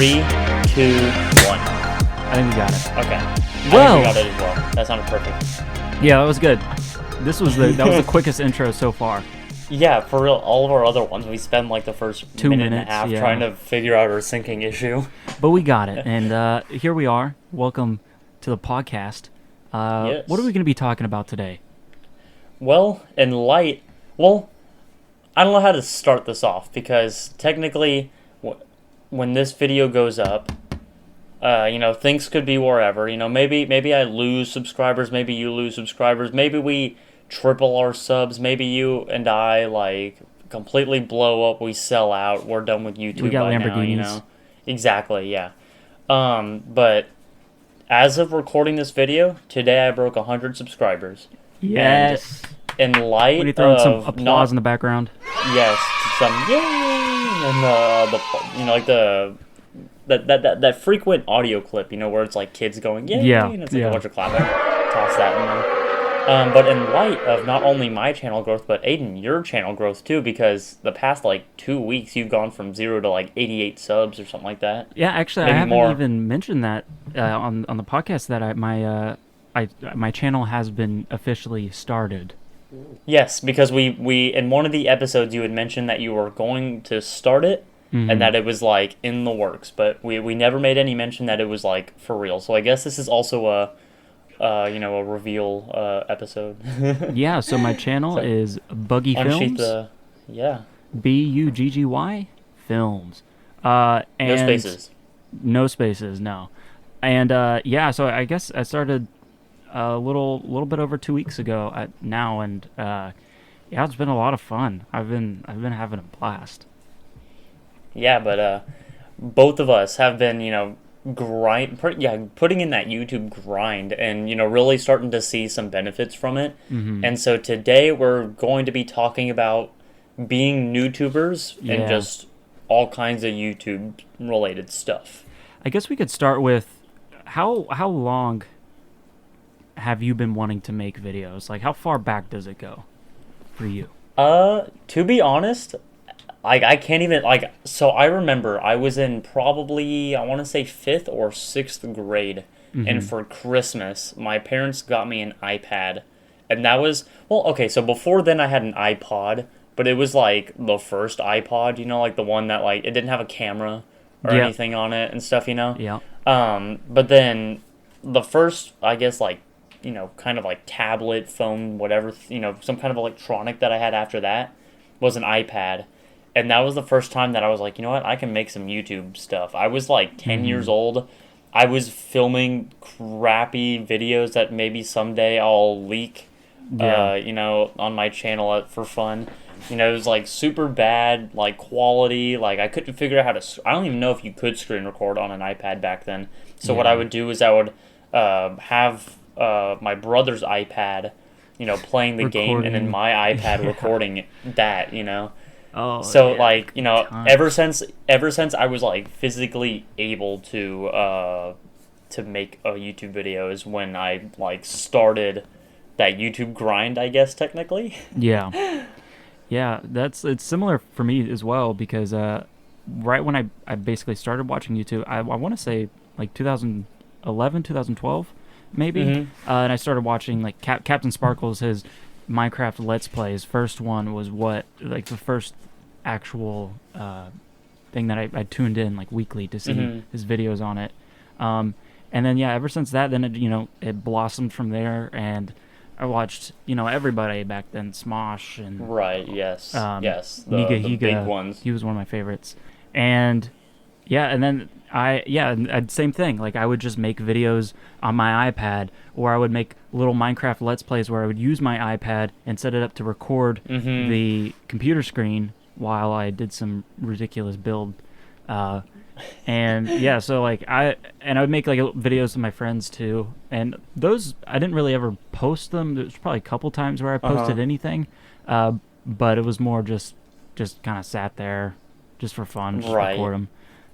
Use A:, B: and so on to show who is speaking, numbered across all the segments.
A: 3, 2, 1.
B: I think we got it.
A: Okay.
B: Well,
A: I think we got it as well. That sounded perfect.
B: Yeah, that was good. That was the quickest intro so far.
A: Yeah, for real. All of our other ones, we spend like the first
B: 2
A: minute
B: minutes,
A: and a half
B: yeah.
A: trying to figure out our syncing issue.
B: But we got it, and here we are. Welcome to the podcast.
A: Yes.
B: What are we going to be talking about today?
A: Well, I don't know how to start this off because technically, when this video goes up, things could be wherever. Maybe I lose subscribers, maybe you lose subscribers, maybe we triple our subs, maybe you and I completely blow up, we sell out, we're done with YouTube.
B: We got
A: by
B: Lamborghinis.
A: now, Exactly, yeah. But as of recording this video, today I broke 100 subscribers.
B: Yes.
A: And in light
B: When you throwing some
A: of
B: applause in the background.
A: Yes, some yay, and that frequent audio clip, where it's like kids going yay,
B: Yeah,
A: and it's like
B: yeah.
A: a bunch of clapping. Toss that in there. But in light of not only my channel growth, but Aiden, your channel growth too, because the past 2 weeks you've gone from 0 to 88 subs or something like that.
B: Yeah, actually,
A: Maybe
B: I haven't
A: more.
B: even mentioned that on the podcast that my channel has been officially started.
A: Yes, because we in one of the episodes you had mentioned that you were going to start it.
B: Mm-hmm.
A: And that it was in the works, but we never made any mention that it was for real. So I guess this is also a reveal episode.
B: Yeah, so my channel is Buggy
A: Unsheath
B: Films.
A: Yeah.
B: Bugggy Films. And
A: No spaces.
B: No spaces, no. And so I guess I started a little bit over 2 weeks ago now, and it's been a lot of fun. I've been having a blast.
A: Yeah, but both of us have been, putting in that YouTube grind and, really starting to see some benefits from it.
B: Mm-hmm.
A: And so today we're going to be talking about being YouTubers and just all kinds of YouTube-related stuff.
B: I guess we could start with how long have you been wanting to make videos? How far back does it go for you?
A: To be honest, I can't even, so I remember I was in probably, I want to say 5th or 6th grade,
B: Mm-hmm.
A: and for Christmas, my parents got me an iPad, and that was, so before then I had an iPod, but it was the first iPod, the one that it didn't have a camera or anything on it and stuff,
B: Yeah.
A: But then the first, I guess, kind of tablet, phone, whatever, some kind of electronic that I had after that was an iPad. And that was the first time that I was like, you know what, I can make some YouTube stuff. I was 10 years old. I was filming crappy videos that maybe someday I'll leak, on my channel for fun. It was super bad, quality. I couldn't figure out how to, I don't even know if you could screen record on an iPad back then. So what I would do is I would have my brother's iPad, playing the game, and then my iPad recording that,
B: Oh,
A: so
B: yeah.
A: ever since I was physically able to make a YouTube video is when I started that YouTube grind, I guess, technically.
B: Yeah. Yeah, it's similar for me as well, because right when I basically started watching YouTube, I want to say 2011, 2012 maybe.
A: Mm-hmm.
B: And I started watching Captain Sparkles, his Minecraft Let's Play. His first one was the first actual thing that I tuned in weekly to see his videos on it. And then ever since that, then it blossomed from there, and I watched everybody back then, Smosh and
A: Right. Yes. Yes. The
B: Higa,
A: big ones.
B: He was one of my favorites, and then same thing. I would just make videos on my iPad, or I would make little Minecraft Let's Plays where I would use my iPad and set it up to record the computer screen while I did some ridiculous build. So I would make videos with my friends too, and those I didn't really ever post them. There's probably a couple times where I posted anything, but it was more just kind of sat there just for fun, just record them.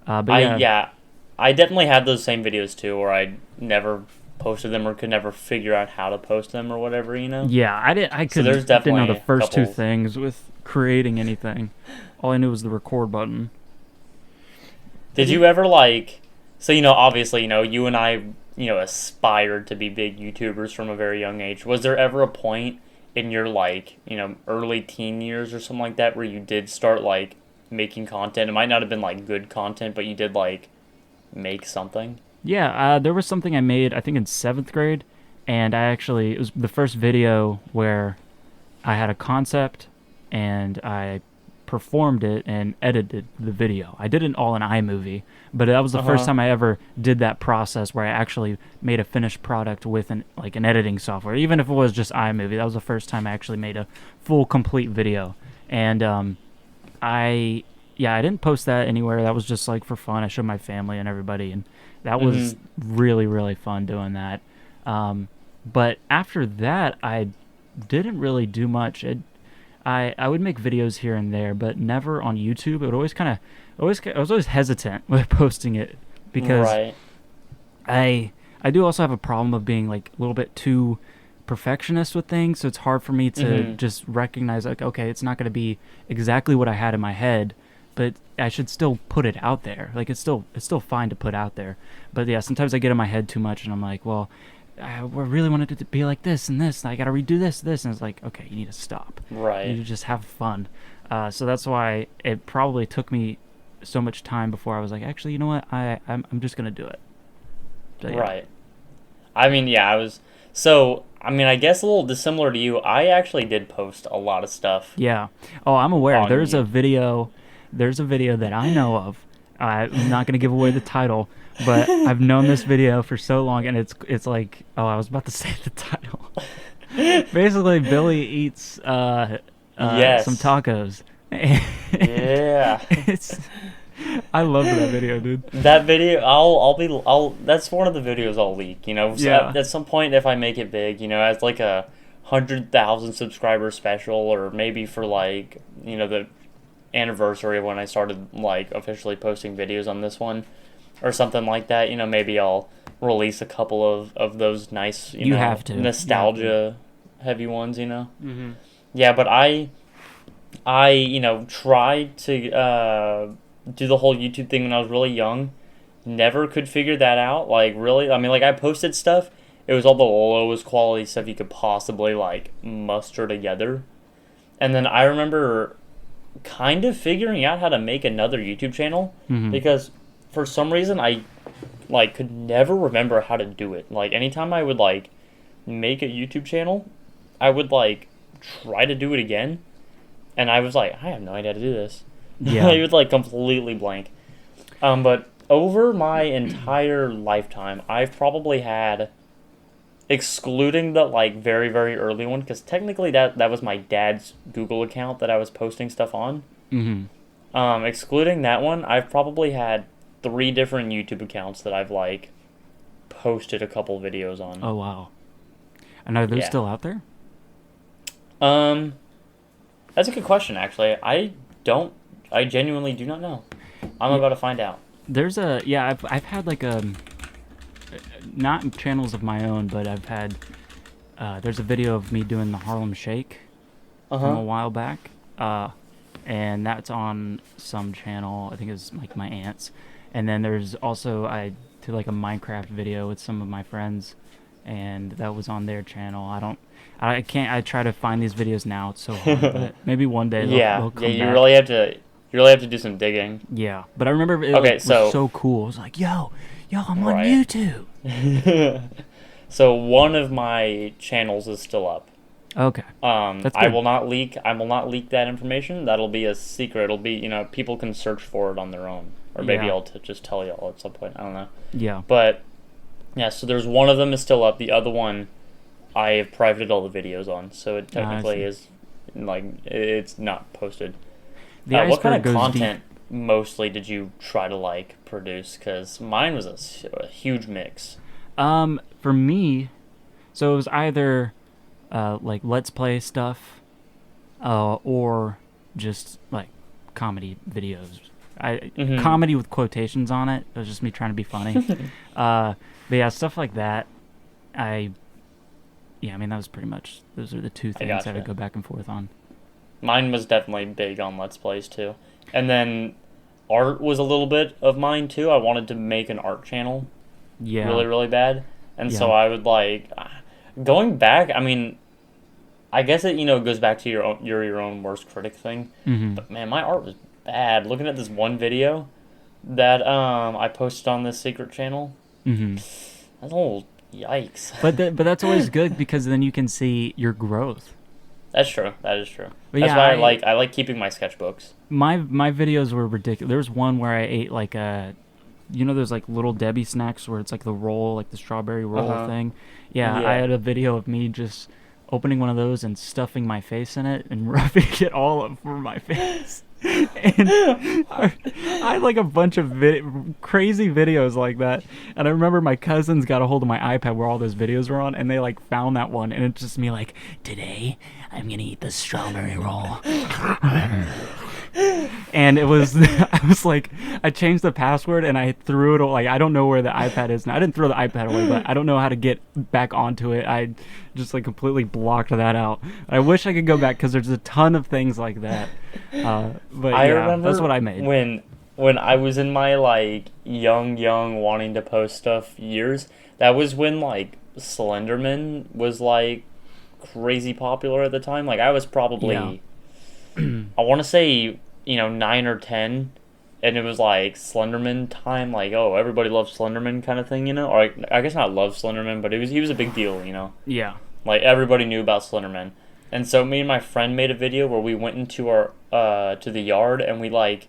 A: I definitely had those same videos too, where I never posted them or could never figure out how to post them or whatever,
B: Yeah, I didn't know the first two things with creating anything. All I knew was the record button.
A: Did you ever like? So obviously, you and I, aspired to be big YouTubers from a very young age. Was there ever a point in your like, early teen years or something like that where you did start like making content? It might not have been like good content, but you did like make something.
B: Yeah, there was something I made, I think in seventh grade, and it was the first video where I had a concept and I performed it and edited the video. I did it all in iMovie, but that was the
A: Uh
B: first
A: huh.
B: time I ever did that process where I actually made a finished product with an editing software. Even if it was just iMovie, that was the first time I actually made a full complete video. And I yeah, I didn't post that anywhere. That was just like for fun. I showed my family and everybody, and that was
A: Mhm.
B: really really fun doing that. Um, but after that, I didn't really do much. I would make videos here and there, but never on YouTube. It would always kind of always I was always hesitant with posting it because
A: Right.
B: I do also have a problem of being like a little bit too perfectionist with things, so it's hard for me to
A: Mhm.
B: just recognize like okay, it's not going to be exactly what I had in my head, but I should still put it out there. Like it's still fine to put out there. But yeah, sometimes I get in my head too much and I'm like, well, I really wanted it to be like this and this, and I got to redo this, and it's like, okay, you need to stop. You
A: Right.
B: need to just have fun. So that's why it probably took me so much time before I was like, actually, you know what? I'm just gonna do it. So yeah,
A: Right. I mean, yeah, I was. So, I mean, I guess a little dissimilar to you. I actually did post a lot of stuff
B: yeah. Oh, I'm aware.
A: on
B: There's a
A: you.
B: video. There's a video that I know of. I'm not gonna give away the title, but I've known this video for so long, and it's like, oh, I was about to say the title. Basically, Billy eats some
A: Yes.
B: tacos.
A: Yeah.
B: It's I love that video, dude.
A: That video, that's one of the videos I'll leak. So
B: Yeah.
A: at some point, if I make it big, as like a 100,000 subscriber special, or maybe for like, the anniversary of when I started like officially posting videos on this one, or something like that. Maybe I'll release a couple of those nice,
B: You have to. You have to.
A: nostalgia heavy ones.
B: Mm-hmm.
A: Yeah, but I tried to do the whole YouTube thing when I was really young. Never could figure that out. Like really, I mean, like I posted stuff. It was all the lowest quality stuff you could possibly like muster together. And then I remember kind of figuring out how to make another YouTube channel
B: Mm-hmm.
A: because for some reason I like could never remember how to do it. Like anytime I would like make a YouTube channel, I would like try to do it again, and I was like, I have no idea how to do this.
B: Yeah.
A: I would like completely blank. But over my entire lifetime, I've probably had, excluding the like very very early one, because technically that was my dad's Google account that I was posting stuff on.
B: Mm-hmm.
A: Excluding that one, I've probably had three different YouTube accounts that I've like posted a couple videos on.
B: Oh wow. And are those
A: Yeah.
B: still out there?
A: Um, that's a good question. Actually, I don't. I genuinely do not know. I'm
B: Yeah.
A: about to find out.
B: There's a yeah. I've had like not channels of my own, but I've had. There's a video of me doing the Harlem Shake
A: Uh
B: from a
A: huh.
B: while back. And that's on some channel. I think it's like my aunt's. And then there's also I did like a Minecraft video with some of my friends, and that was on their channel. I can't. I try to find these videos now. It's so hard, but maybe one day
A: Yeah.
B: they'll
A: Yeah.
B: come
A: You
B: back.
A: really have to. You really have to do some digging.
B: Yeah, but I remember it
A: Okay.
B: like was
A: So.
B: so cool. It was like, yo, I'm on
A: Right.
B: YouTube.
A: So one of my channels is still up.
B: Okay, that's
A: I
B: good.
A: will not leak. I will not leak that information. That'll be a secret. It'll be people can search for it on their own, or maybe
B: Yeah,
A: I'll just tell y'all at some point. I don't know.
B: yeah.
A: But yeah, so there's one of them is still up. The other one, I have privated all the videos on, so it
B: I
A: technically
B: see.
A: is like it's not posted.
B: The
A: What kind
B: iceberg
A: of
B: goes deep.
A: content mostly did you try to like produce? Because mine was a huge mix.
B: For me, so it was either like let's play stuff, or just like comedy videos. I
A: Mm-hmm.
B: Comedy with quotations on it. It was just me trying to be funny. But yeah, stuff like that. I Yeah, I mean that was pretty much those are the two
A: I
B: things that I
A: gotcha.
B: go back and forth on.
A: Mine was definitely big on Let's Plays too. And then art was a little bit of mine too. I wanted to make an art channel
B: Yeah.
A: really, really bad. And so
B: Yeah.
A: I would like going back, I mean, I guess it, goes back to your own worst critic thing.
B: Mm-hmm.
A: But man, my art was bad. Looking at this one video that I posted on this secret channel,
B: Mm-hmm.
A: that's a little yikes.
B: But that's always good because then you can see your growth.
A: That's true. That is true.
B: But
A: That's
B: yeah,
A: why I like keeping my sketchbooks.
B: My videos were ridiculous. There was one where I ate like those like little Debbie snacks where it's like the roll, like the strawberry roll thing. Yeah,
A: Yeah.
B: I had a video of me just opening one of those and stuffing my face in it and rubbing it all over my face. And I had like a bunch of crazy videos like that. And I remember my cousins got a hold of my iPad where all those videos were on, and they like found that one, and it's just me like, today I'm gonna eat the strawberry roll. And it was, I was like, I changed the password and I threw it, like, I don't know where the iPad is now. I didn't throw the iPad away, but I don't know how to get back onto it. I just like completely blocked that out. I wish I could go back because there's a ton of things like that. But
A: I
B: yeah,
A: remember
B: that's what I made.
A: When I was in my like young wanting to post stuff years, that was when like Slenderman was like crazy popular at the time. Like I was probably I want to say 9 or 10, and it was like Slenderman time. Like, oh, everybody loves Slenderman kind of thing, Or I guess not love Slenderman, but he was a big deal,
B: Yeah.
A: Like everybody knew about Slenderman. And so me and my friend made a video where we went into our to the yard and we like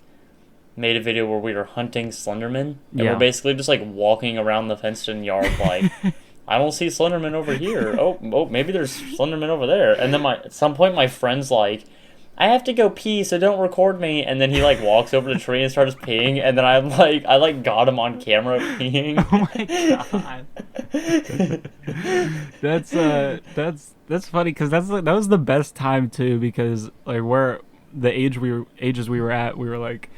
A: made a video where we were hunting Slenderman, and we're basically just like walking around the fenced-in yard like, I don't see Slenderman over here. Oh, maybe there's Slenderman over there. And then at some point my friend's like, I have to go pee, so don't record me. And then he like walks over to the tree and starts peeing, and then I got him on camera peeing.
B: Oh my god. That's funny because that was the best time too, because like where the ages we were at, we were like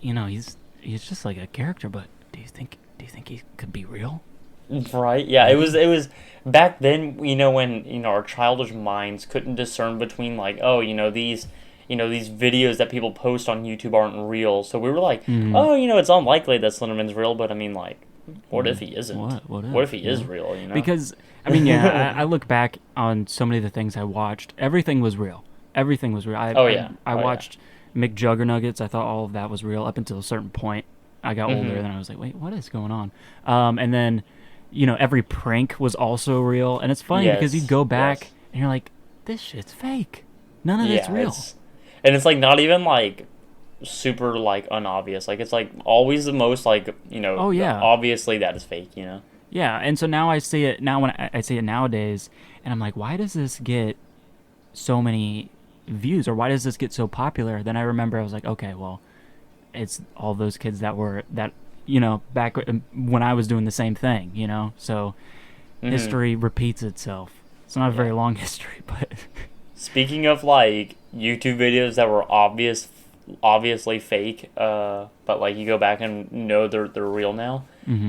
B: he's just like a character, but do you think he could be real?
A: Right? Yeah, it was back then, when our childish minds couldn't discern between like, oh, these videos that people post on YouTube aren't real. So we were like, oh, it's unlikely that Slenderman's real, but I mean, like, what if he isn't? What if he is real,
B: Because, I mean, yeah, I look back on so many of the things I watched. Everything was real. Everything was real. I watched McJuggernuggets. I thought all of that was real up until a certain point. I got older, and then I was like, wait, what is going on? And then, every prank was also real. And it's funny because you go back and you're like, this shit's fake. None of it's real.
A: And it's like not even like super like unobvious. Like it's like always the most like, obviously that is fake,
B: Yeah, and so now I see it now when I see it nowadays, and I'm like, why does this get so many views, or why does this get so popular? Then I remember I was like, okay, well, it's all those kids that back when I was doing the same thing, so history repeats itself. It's not a very long history, but
A: speaking of like YouTube videos that were obviously fake, but like you go back and know they're real now.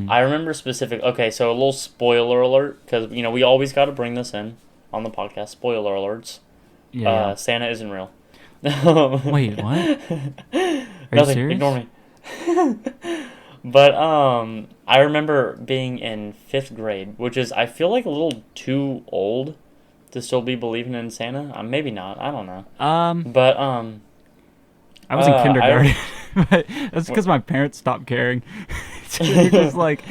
A: I remember okay, so a little spoiler alert, because we always got to bring this in on the podcast. Spoiler alerts. Yeah. Santa isn't real.
B: Wait, what? Are you serious?
A: Ignore me. But I remember being in 5th grade, which is I feel like a little too old to still be believing in Santa. Maybe not. I don't know. But
B: I was in kindergarten, but that's because my parents stopped caring. Just like,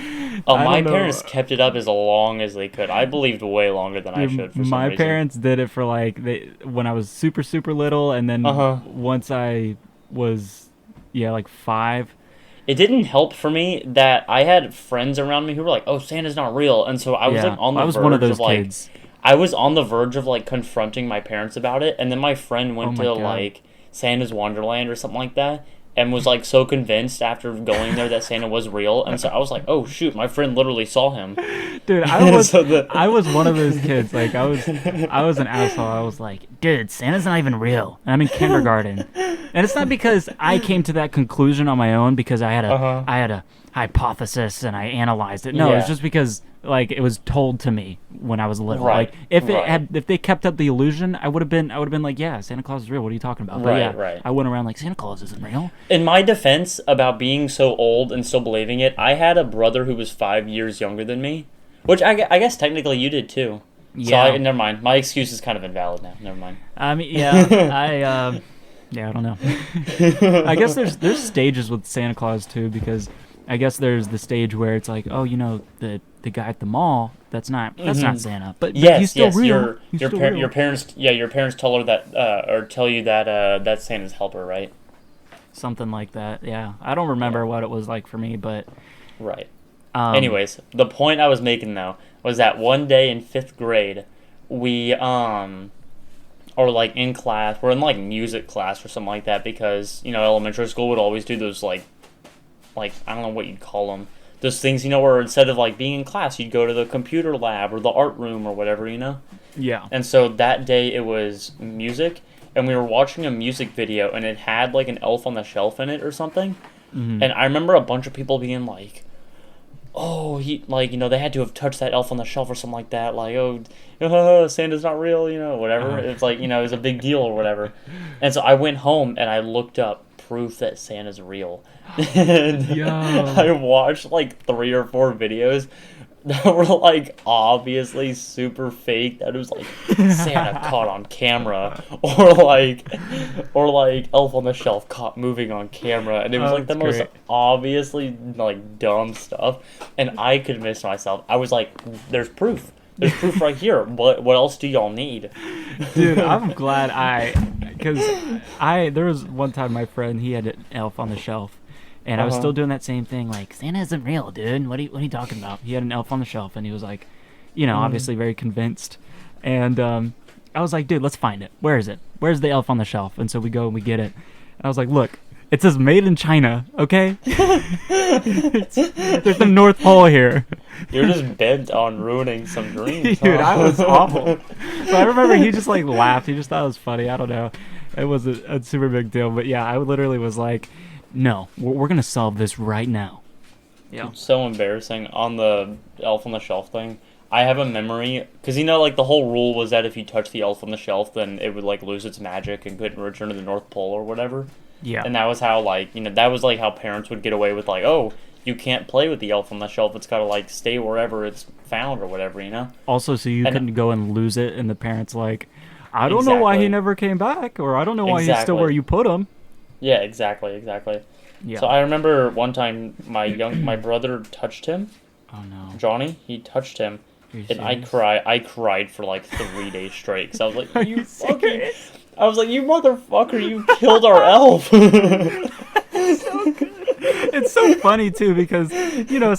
A: my parents kept it up as long as they could. I believed way longer than I should. For some
B: my
A: reason.
B: Parents did it for like when I was super super little, and then once I was like 5.
A: It didn't help for me that I had friends around me who were like, "Oh, Santa's not real," and so I was like on the verge
B: one of those
A: like,
B: kids.
A: I was on the verge of like confronting my parents about it, and then my friend went to
B: God.
A: like Santa's Wonderland or something like that, and was like so convinced after going there that Santa was real, and so I was like, oh shoot, my friend literally saw him.
B: Dude, I was one of those kids. Like I was an asshole. I was like, dude, Santa's not even real. And I'm in kindergarten, and it's not because I came to that conclusion on my own, because I had hypothesis and I analyzed it. No, it's just because like it was told to me when I was little.
A: Right.
B: Like if they kept up the illusion, I would have been like, yeah, Santa Claus is real. What are you talking about? But
A: Right.
B: I went around like Santa Claus isn't real.
A: In my defense about being so old and still believing it, I had a brother who was 5 years younger than me, which I guess technically you did too.
B: Yeah.
A: So never mind. My excuse is kind of invalid now. Never mind.
B: I mean, yeah, I don't know. I guess there's stages with Santa Claus too, because I guess there's the stage where it's like, oh, the guy at the mall, that's not Santa, but he's still real.
A: Your parents tell her that or tell you that that's Santa's helper, right?
B: Something like that. Yeah, I don't remember what it was like for me, but
A: right. Anyways, the point I was making though was that one day in 5th grade, we or like in class, we're in like music class or something like that, because elementary school would always do those like I don't know what you'd call them, those things where instead of like being in class, you'd go to the computer lab or the art room or whatever.
B: Yeah.
A: And so that day it was music, and we were watching a music video, and it had like an Elf on the Shelf in it or something.
B: Mm-hmm.
A: And I remember a bunch of people being like, oh, he they had to have touched that Elf on the Shelf or something like that, like, oh, Santa's not real, whatever. It's like, it was a big deal or whatever. And so I went home and I looked up proof that Santa's real. And I watched like 3 or 4 videos that were like obviously super fake, that it was like Santa caught on camera, or like Elf on the Shelf caught moving on camera, and it was like the most obviously like dumb stuff, and I convinced myself, I was like, there's proof right here. What else do y'all need?
B: Dude, I'm glad because there was one time my friend, he had an Elf on the Shelf, and I was still doing that same thing, like, Santa isn't real, dude. What are you talking about? He had an Elf on the Shelf, and he was like, obviously very convinced. And I was like, dude, let's find it. Where is it? Where's the Elf on the Shelf? And so we go and we get it. And I was like, look, it says made in China, okay? There's the North Pole here.
A: You're just bent on ruining some dreams.
B: Dude, I was awful. So I remember he just like laughed. He just thought it was funny. I don't know. It was a super big deal. But yeah, I literally was like, no, we're going to solve this right now.
A: Yeah. It's so embarrassing. On the Elf on the Shelf thing, I have a memory, because like the whole rule was that if you touch the Elf on the Shelf, then it would like lose its magic and couldn't return to the North Pole or whatever.
B: Yeah.
A: And that was how that was like how parents would get away with like, oh, you can't play with the Elf on the Shelf, it's got to like stay wherever it's found or whatever.
B: Also, so you couldn't go and lose it, and the parents like, I don't know why he never came back, or I don't know why he's still where you put him. Yeah,
A: exactly.
B: Yeah.
A: So I remember one time my brother touched him.
B: Oh no.
A: Johnny, he touched him. And I cried for like 3 days straight, because I was like, you motherfucker, you killed our elf.
B: So good. It's so funny too, because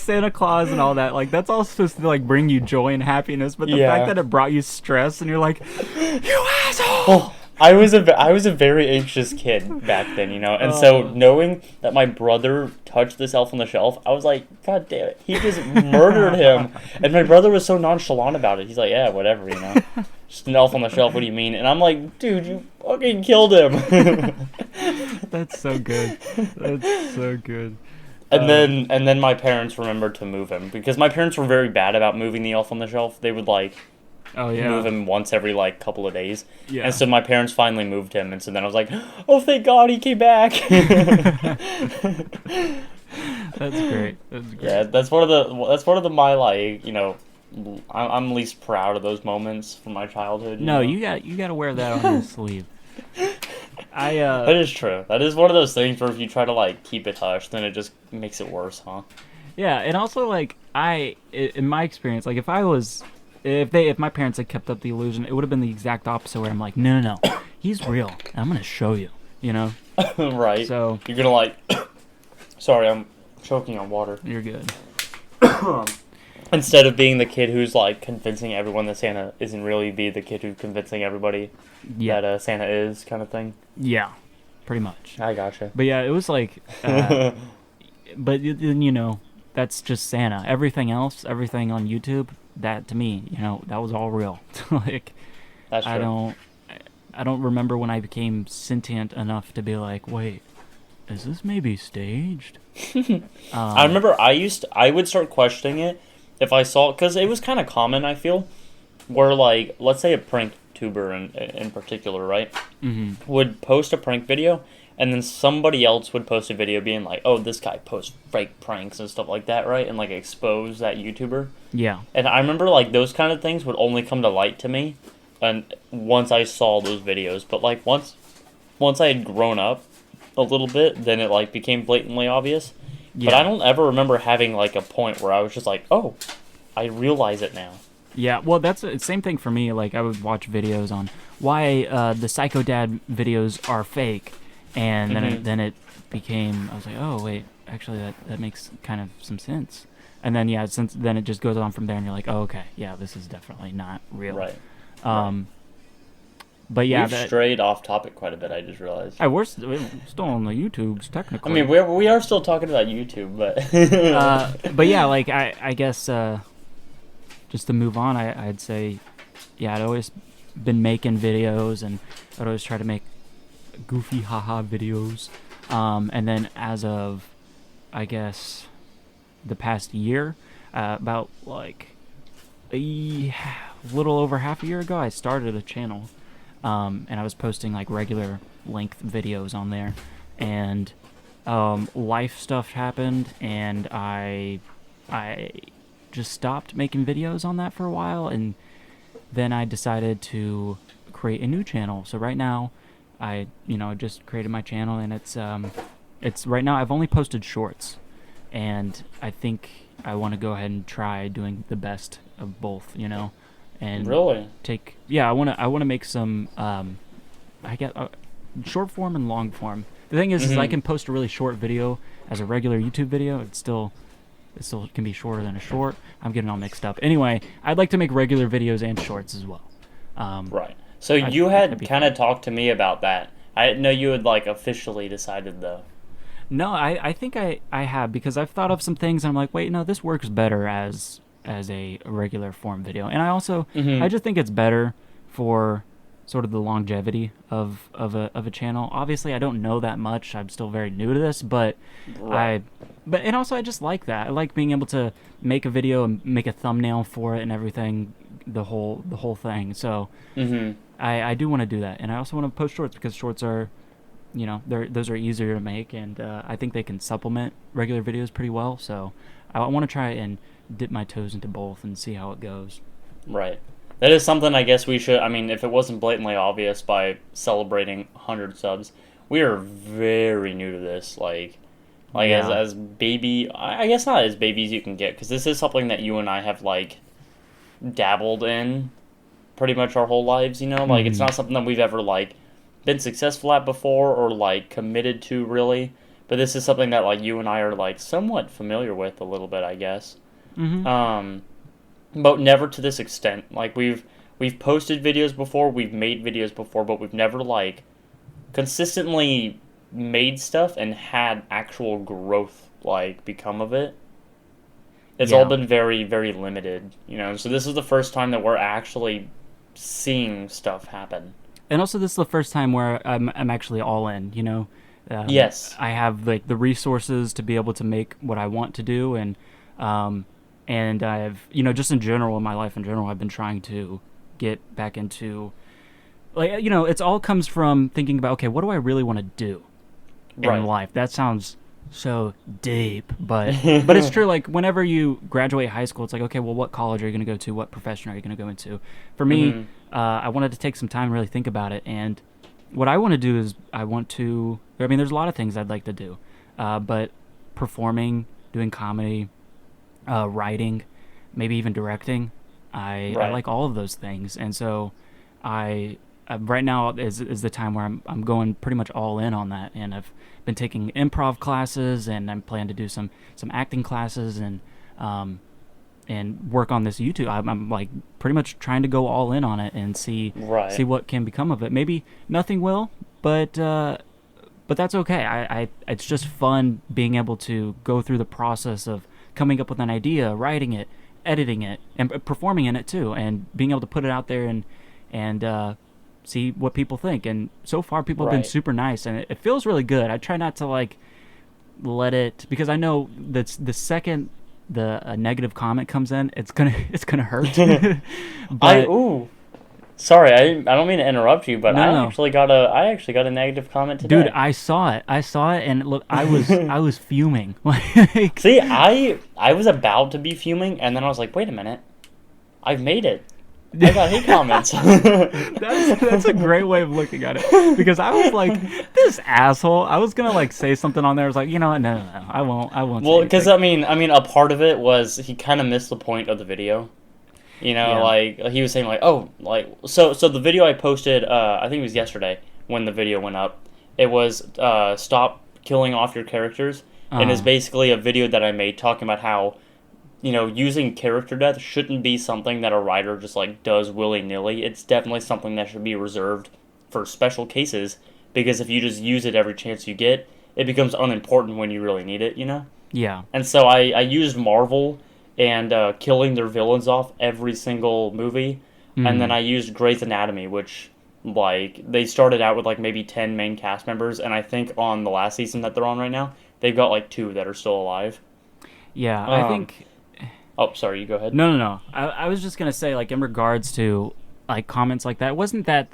B: Santa Claus and all that, like, that's all supposed to like bring you joy and happiness, but the fact that it brought you stress, and you're like, you asshole.
A: Oh, I was a very anxious kid back then, and so knowing that my brother touched this Elf on the Shelf, I was like, God damn it, he just murdered him. And my brother was so nonchalant about it. He's like, yeah, whatever, just an Elf on the Shelf, what do you mean? And I'm like, dude, you fucking killed him.
B: That's so good. That's so good.
A: And then my parents remembered to move him, because my parents were very bad about moving the Elf on the Shelf. They would like move him once every like couple of days. Yeah. And so my parents finally moved him, and so then I was like, oh, thank God he came back.
B: That's great.
A: Yeah, that's one of the my like, I'm least proud of those moments from my childhood.
B: You got to wear that on your sleeve.
A: That is true. That is one of those things where if you try to like keep it hush, then it just makes it worse, huh?
B: Yeah, and also like in my experience, like if my parents had kept up the illusion, it would have been the exact opposite, where I'm like, no, he's real. I'm gonna show you,
A: Right.
B: So
A: you're gonna like. Sorry, I'm choking on water.
B: You're good.
A: Instead of being the kid who's like convincing everyone that Santa isn't really, be the kid who's convincing everybody that Santa is, kind of thing.
B: Yeah, pretty much.
A: I gotcha.
B: But yeah, it was like, but then that's just Santa. Everything else, everything on YouTube, that to me, that was all real. Like,
A: that's true.
B: I don't remember when I became sentient enough to be like, wait, is this maybe staged?
A: I remember I would start questioning it if I saw, because it was kind of common, I feel, where, like, let's say a prank tuber in particular, right, would post a prank video, and then somebody else would post a video being like, oh, this guy posts fake pranks and stuff like that, right, and, like, expose that YouTuber.
B: Yeah.
A: And I remember, like, those kind of things would only come to light to me and once I saw those videos. But, like, once I had grown up a little bit, then it, like, became blatantly obvious.
B: Yeah.
A: But I don't ever remember having, like, a point where I was just like, oh, I realize it now.
B: Yeah, well, that's the same thing for me. Like, I would watch videos on why the Psycho Dad videos are fake, and then it became, I was like, oh, wait, actually, that makes kind of some sense. And then, yeah, since then it just goes on from there, and you're like, oh, okay, yeah, this is definitely not real.
A: Right.
B: But yeah,
A: we've strayed off topic quite a bit, I just realized.
B: We're still on the YouTubes, technically.
A: I mean, we are still talking about YouTube, but...
B: but yeah, like, I guess, just to move on, I'd say, yeah, I'd always been making videos, and I'd always try to make goofy haha videos. And then as of, I guess, the past year, about, like, a little over half a year ago, I started a channel. And I was posting, like, regular length videos on there, and life stuff happened, and I just stopped making videos on that for a while, and then I decided to create a new channel. So right now, I just created my channel, and it's right now I've only posted shorts, and I think I want to go ahead and try doing the best of both, and
A: really
B: I want to make some I get short form and long form. The thing is I can post a really short video as a regular YouTube video. It still can be shorter than a short. I'm getting all mixed up. Anyway, I'd like to make regular videos and shorts as well.
A: Right. So you had kind of talked to me about that. I didn't know you had, like, officially decided, though.
B: No, I think I have, because I've thought of some things, and I'm like, wait, no, this works better as a regular form video. And I also I just think it's better for sort of the longevity of a channel. Obviously, I don't know that much. I'm still very new to this, but
A: right.
B: and also I just like that. I like being able to make a video and make a thumbnail for it and everything, the whole thing. So I do want to do that, and I also want to post shorts, because shorts are, those are easier to make, and I think they can supplement regular videos pretty well. So I want to try and dip my toes into both and see how it goes.
A: Right. That is something I guess we should, I mean, if it wasn't blatantly obvious by celebrating 100 subs, we are very new to this,
B: Yeah.
A: as baby, I guess not as baby as you can get, because this is something that you and I have, like, dabbled in pretty much our whole lives, like, it's not something that we've ever, like, been successful at before, or, like, committed to, really, but this is something that, like, you and I are, like, somewhat familiar with a little bit, I guess. But never to this extent. Like, we've posted videos before, we've made videos before, but we've never, like, consistently made stuff and had actual growth, like, become of it. It's all been very, very limited, so this is the first time that we're actually seeing stuff happen.
B: And also, this is the first time where I'm actually all in,
A: Yes.
B: I have, like, the resources to be able to make what I want to do, and I've, just in general, in my life in general, I've been trying to get back into, like, it's all comes from thinking about, okay, what do I really want to do in life? That sounds so deep, but it's true. Like, whenever you graduate high school, it's like, okay, well, what college are you going to go to? What profession are you going to go into? For me, I wanted to take some time and really think about it, and what I want to do is there's a lot of things I'd like to do, but performing, doing comedy, writing, maybe even directing. I like all of those things, and so I right now is the time where I'm going pretty much all in on that, and I've been taking improv classes, and I'm planning to do some acting classes, and work on this YouTube. I'm like pretty much trying to go all in on it and see what can become of it. Maybe nothing will, but that's okay. It's just fun being able to go through the process of coming up with an idea, writing it, editing it, and performing in it too, and being able to put it out there and see what people think. And so far, people have been
A: Right.
B: super nice, and it feels really good. I try not to like let it, because I know that's the second the a negative comment comes in, it's gonna hurt.
A: I
B: But
A: ooh. Sorry, I don't mean to interrupt you, but
B: no, no, no.
A: I actually got a negative comment
B: Dude,
A: today.
B: I saw it, and look, I was fuming. Like,
A: See, I was about to be fuming, and then I was like, wait a minute, I've made it. I got hate comments.
B: that's a great way of looking at it, because I was like, this asshole. I was gonna like say something on there. I was like, you know what? No, no, no. I won't say
A: Well, because
B: anything.
A: I mean, a part of it was he kind of missed the point of the video. You know,
B: Yeah.
A: like he was saying, like, oh, like so the video I posted, I think it was yesterday when the video went up. It was stop killing off your characters, and is
B: Uh.
A: basically a video that I made talking about how using character death shouldn't be something that a writer just like does willy nilly. It's definitely something that should be reserved for special cases because if you just use it every chance you get, it becomes unimportant when you really need it.
B: Yeah.
A: And so I used Marvel and killing their villains off every single movie, and then
B: Mm.
A: I used Grey's Anatomy, which like they started out with like maybe 10 main cast members, and I think on the last season that they're on right now, they've got like two that are still alive.
B: Yeah. I
A: Um,
B: think.
A: oh, sorry, you go ahead.
B: No, no, no. I was just gonna say, like, in regards to like comments like that, it wasn't that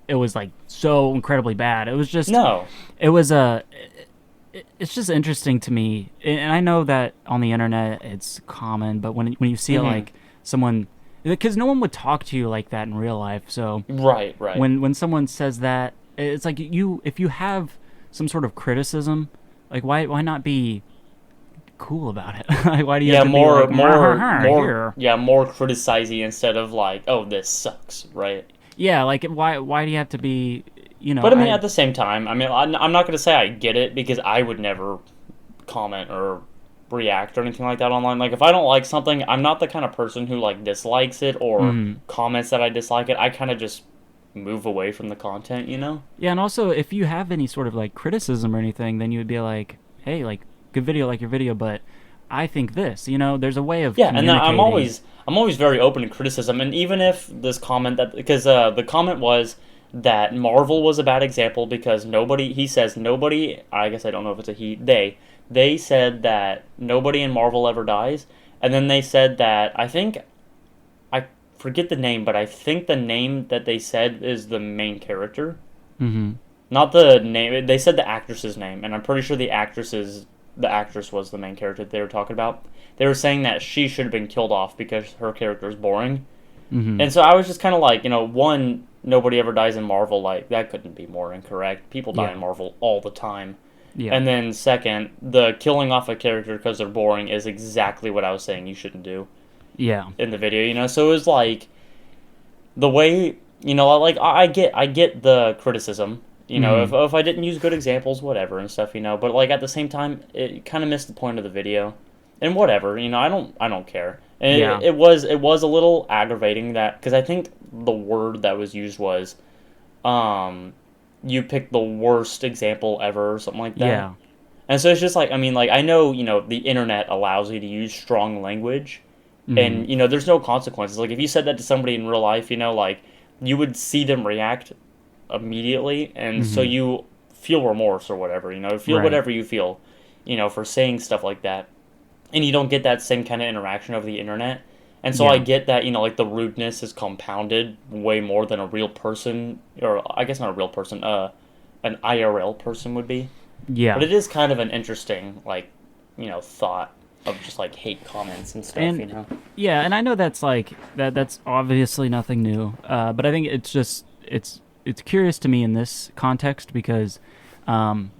B: it was like so incredibly bad. It was just
A: No.
B: it was a it's just interesting to me, and I know that on the internet it's common, but when you see it
A: Hmm.
B: like someone, because no one would talk to you like that in real life, so
A: Right, right.
B: when someone says that, it's like, if you have some sort of criticism, like, why not be cool about it? Like, why do you have
A: Yeah,
B: to be like, here?
A: more criticizing instead of like, oh, this sucks, right?
B: Yeah, like, why do you have to be,
A: But I mean,
B: I
A: at the same time, I mean, I'm not going to say I get it because I would never comment or react or anything like that online. Like, if I don't like something, I'm not the kind of person who like dislikes it or
B: mm,
A: comments that I dislike it. I kind of just move away from the content.
B: yeah, and also, if you have any sort of like criticism or anything, then you would be like, hey, like, good video, like your video, but I think this, there's a way of
A: Yeah, and
B: communicating.
A: I'm always very open to criticism, and even if this comment that because the comment was that Marvel was a bad example because nobody he says nobody I guess I don't know if it's a he they said that nobody in Marvel ever dies, and then they said that I forget the name, but I think the name that they said is the main character,
B: Mm-hmm.
A: not the name. They said the actress's name, and I'm pretty sure the actress was the main character that they were talking about. They were saying that she should have been killed off because her character is boring.
B: Mm-hmm.
A: And so I was just kind of like, one, nobody ever dies in Marvel. Like, that couldn't be more incorrect. People die
B: Yeah.
A: in Marvel all the time.
B: Yeah.
A: And then, second, the killing off a character because they're boring is exactly what I was saying you shouldn't do
B: Yeah.
A: in the video. So it was like, the way, like, I get the criticism.
B: Mm-hmm.
A: If I didn't use good examples, whatever and stuff. But like at the same time, it kind of missed the point of the video, and whatever. I don't care. And
B: Yeah.
A: it was a little aggravating that because I think the word that was used was, um, you picked the worst example ever or something like that.
B: Yeah.
A: And so it's just like I mean like I know the internet allows you to use strong language,
B: Mm-hmm.
A: and there's no consequences. Like if you said that to somebody in real life, like you would see them react immediately, and so
B: Mm-hmm.
A: you feel remorse or whatever, feel
B: Right.
A: whatever you feel, for saying stuff like that, and you don't get that same kind of interaction over the internet. And so I
B: Yeah.
A: get that, like the rudeness is compounded way more than a real person, or I guess not a real person, an IRL person would be.
B: Yeah.
A: But it is kind of an interesting, like, thought of just like hate comments and stuff.
B: And yeah, and I know that's like that's obviously nothing new. But I think it's curious to me in this context because, um,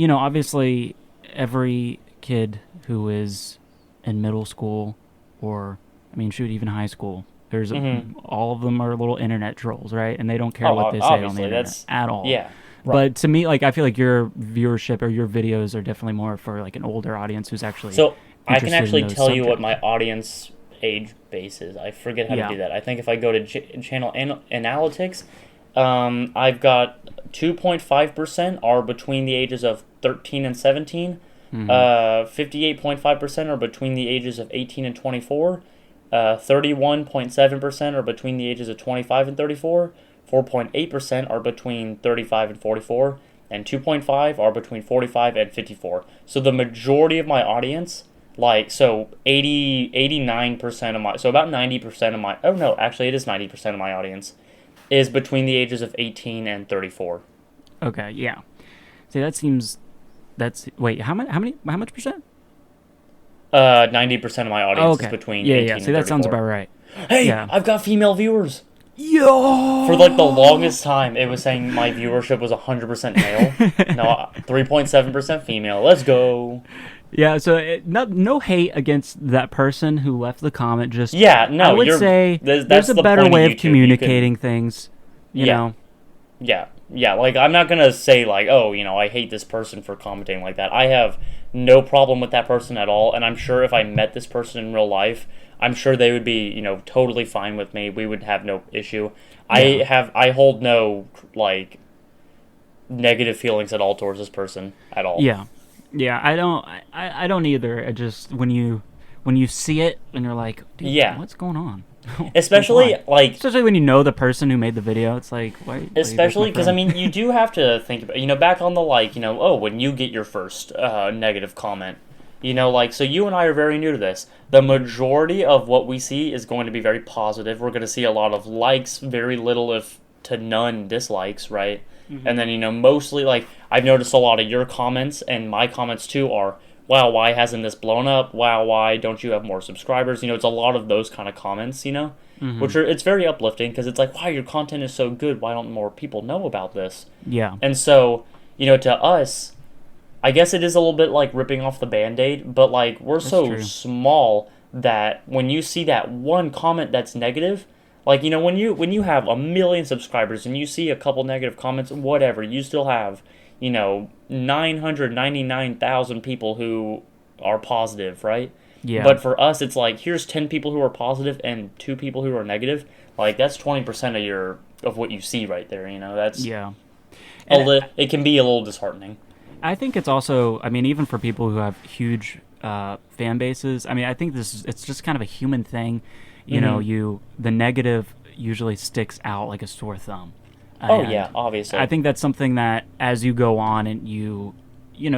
B: obviously every kid who is in middle school, or I mean, shoot, even high school,
A: Mm-hmm.
B: all of them are little internet trolls, right? And they don't care
A: Oh,
B: what they say on the
A: obviously,
B: internet
A: that's
B: at all.
A: yeah, right.
B: But to me, like, I feel like your viewership or your videos are definitely more for like an older audience who's actually
A: So I can
B: interested in
A: actually
B: those
A: tell you what
B: subjects.
A: my audience age base is. I forget how to
B: Yeah.
A: do that. I think if I go to channel analytics, I've got 2.5% are between the ages of 13 and 17.
B: Mm-hmm.
A: 58.5% are between the ages of 18 and 24. 31.7% are between the ages of 25 and 34. 4.8% are between 35 and 44, and 2.5 are between 45 and 54. So the majority of my audience, like, so 89% of my, so about 90% of my, oh no, actually it is 90% of my audience, is between the ages of 18 and 34.
B: Okay, yeah. See, wait, how much percent?
A: 90% of my audience
B: Okay.
A: is between
B: Yeah,
A: 18
B: yeah.
A: and
B: See, that
A: 34.
B: sounds about right.
A: Hey,
B: Yeah.
A: I've got female viewers.
B: Yo!
A: For like the longest time, it was saying my viewership was 100% male. No, 3.7% female. Let's go.
B: Yeah, so no hate against that person who left the comment. Just
A: Yeah, no,
B: I would say
A: that's
B: there's a
A: the
B: better
A: point
B: way of
A: YouTube.
B: communicating things. You
A: Yeah.
B: know.
A: Yeah. Like, I'm not gonna say like, oh, I hate this person for commenting like that. I have no problem with that person at all, and I'm sure if I met this person in real life, I'm sure they would be, totally fine with me. We would have no issue.
B: Yeah.
A: I hold no like negative feelings at all towards this person at all.
B: Yeah. Yeah, I don't either. I just when you see it and you're like, dude,
A: Yeah.
B: what's going on?
A: Especially like
B: especially when you know the person who made the video, it's like, why?
A: especially because you do have to think about back on the oh, when you get your first negative comment, so you and I are very new to this. The majority of what we see is going to be very positive. We're going to see a lot of likes, very little if to none dislikes, right? Mm-hmm. And then mostly like I've noticed a lot of your comments and my comments too are, wow, why hasn't this blown up? Wow, why don't you have more subscribers? It's a lot of those kind of comments,
B: Mm-hmm.
A: which it's very uplifting because it's like, wow, your content is so good. Why don't more people know about this?
B: Yeah.
A: And so, to us, I guess it is a little bit like ripping off the Band-Aid, but like we're
B: That's
A: so
B: true.
A: small that when you see that one comment that's negative, like when you have 1 million subscribers and you see a couple negative comments, whatever, you still have 999,000 people who are positive, right?
B: Yeah.
A: But for us, it's like here's 10 people who are positive and 2 people who are negative. Like that's 20% of what you see right there. That's
B: yeah.
A: it can be a little disheartening.
B: I think it's also, I mean, even for people who have huge fan bases, I mean, I think it's just kind of a human thing. The negative usually sticks out like a sore thumb.
A: Oh, yeah, obviously.
B: I think that's something that as you go on and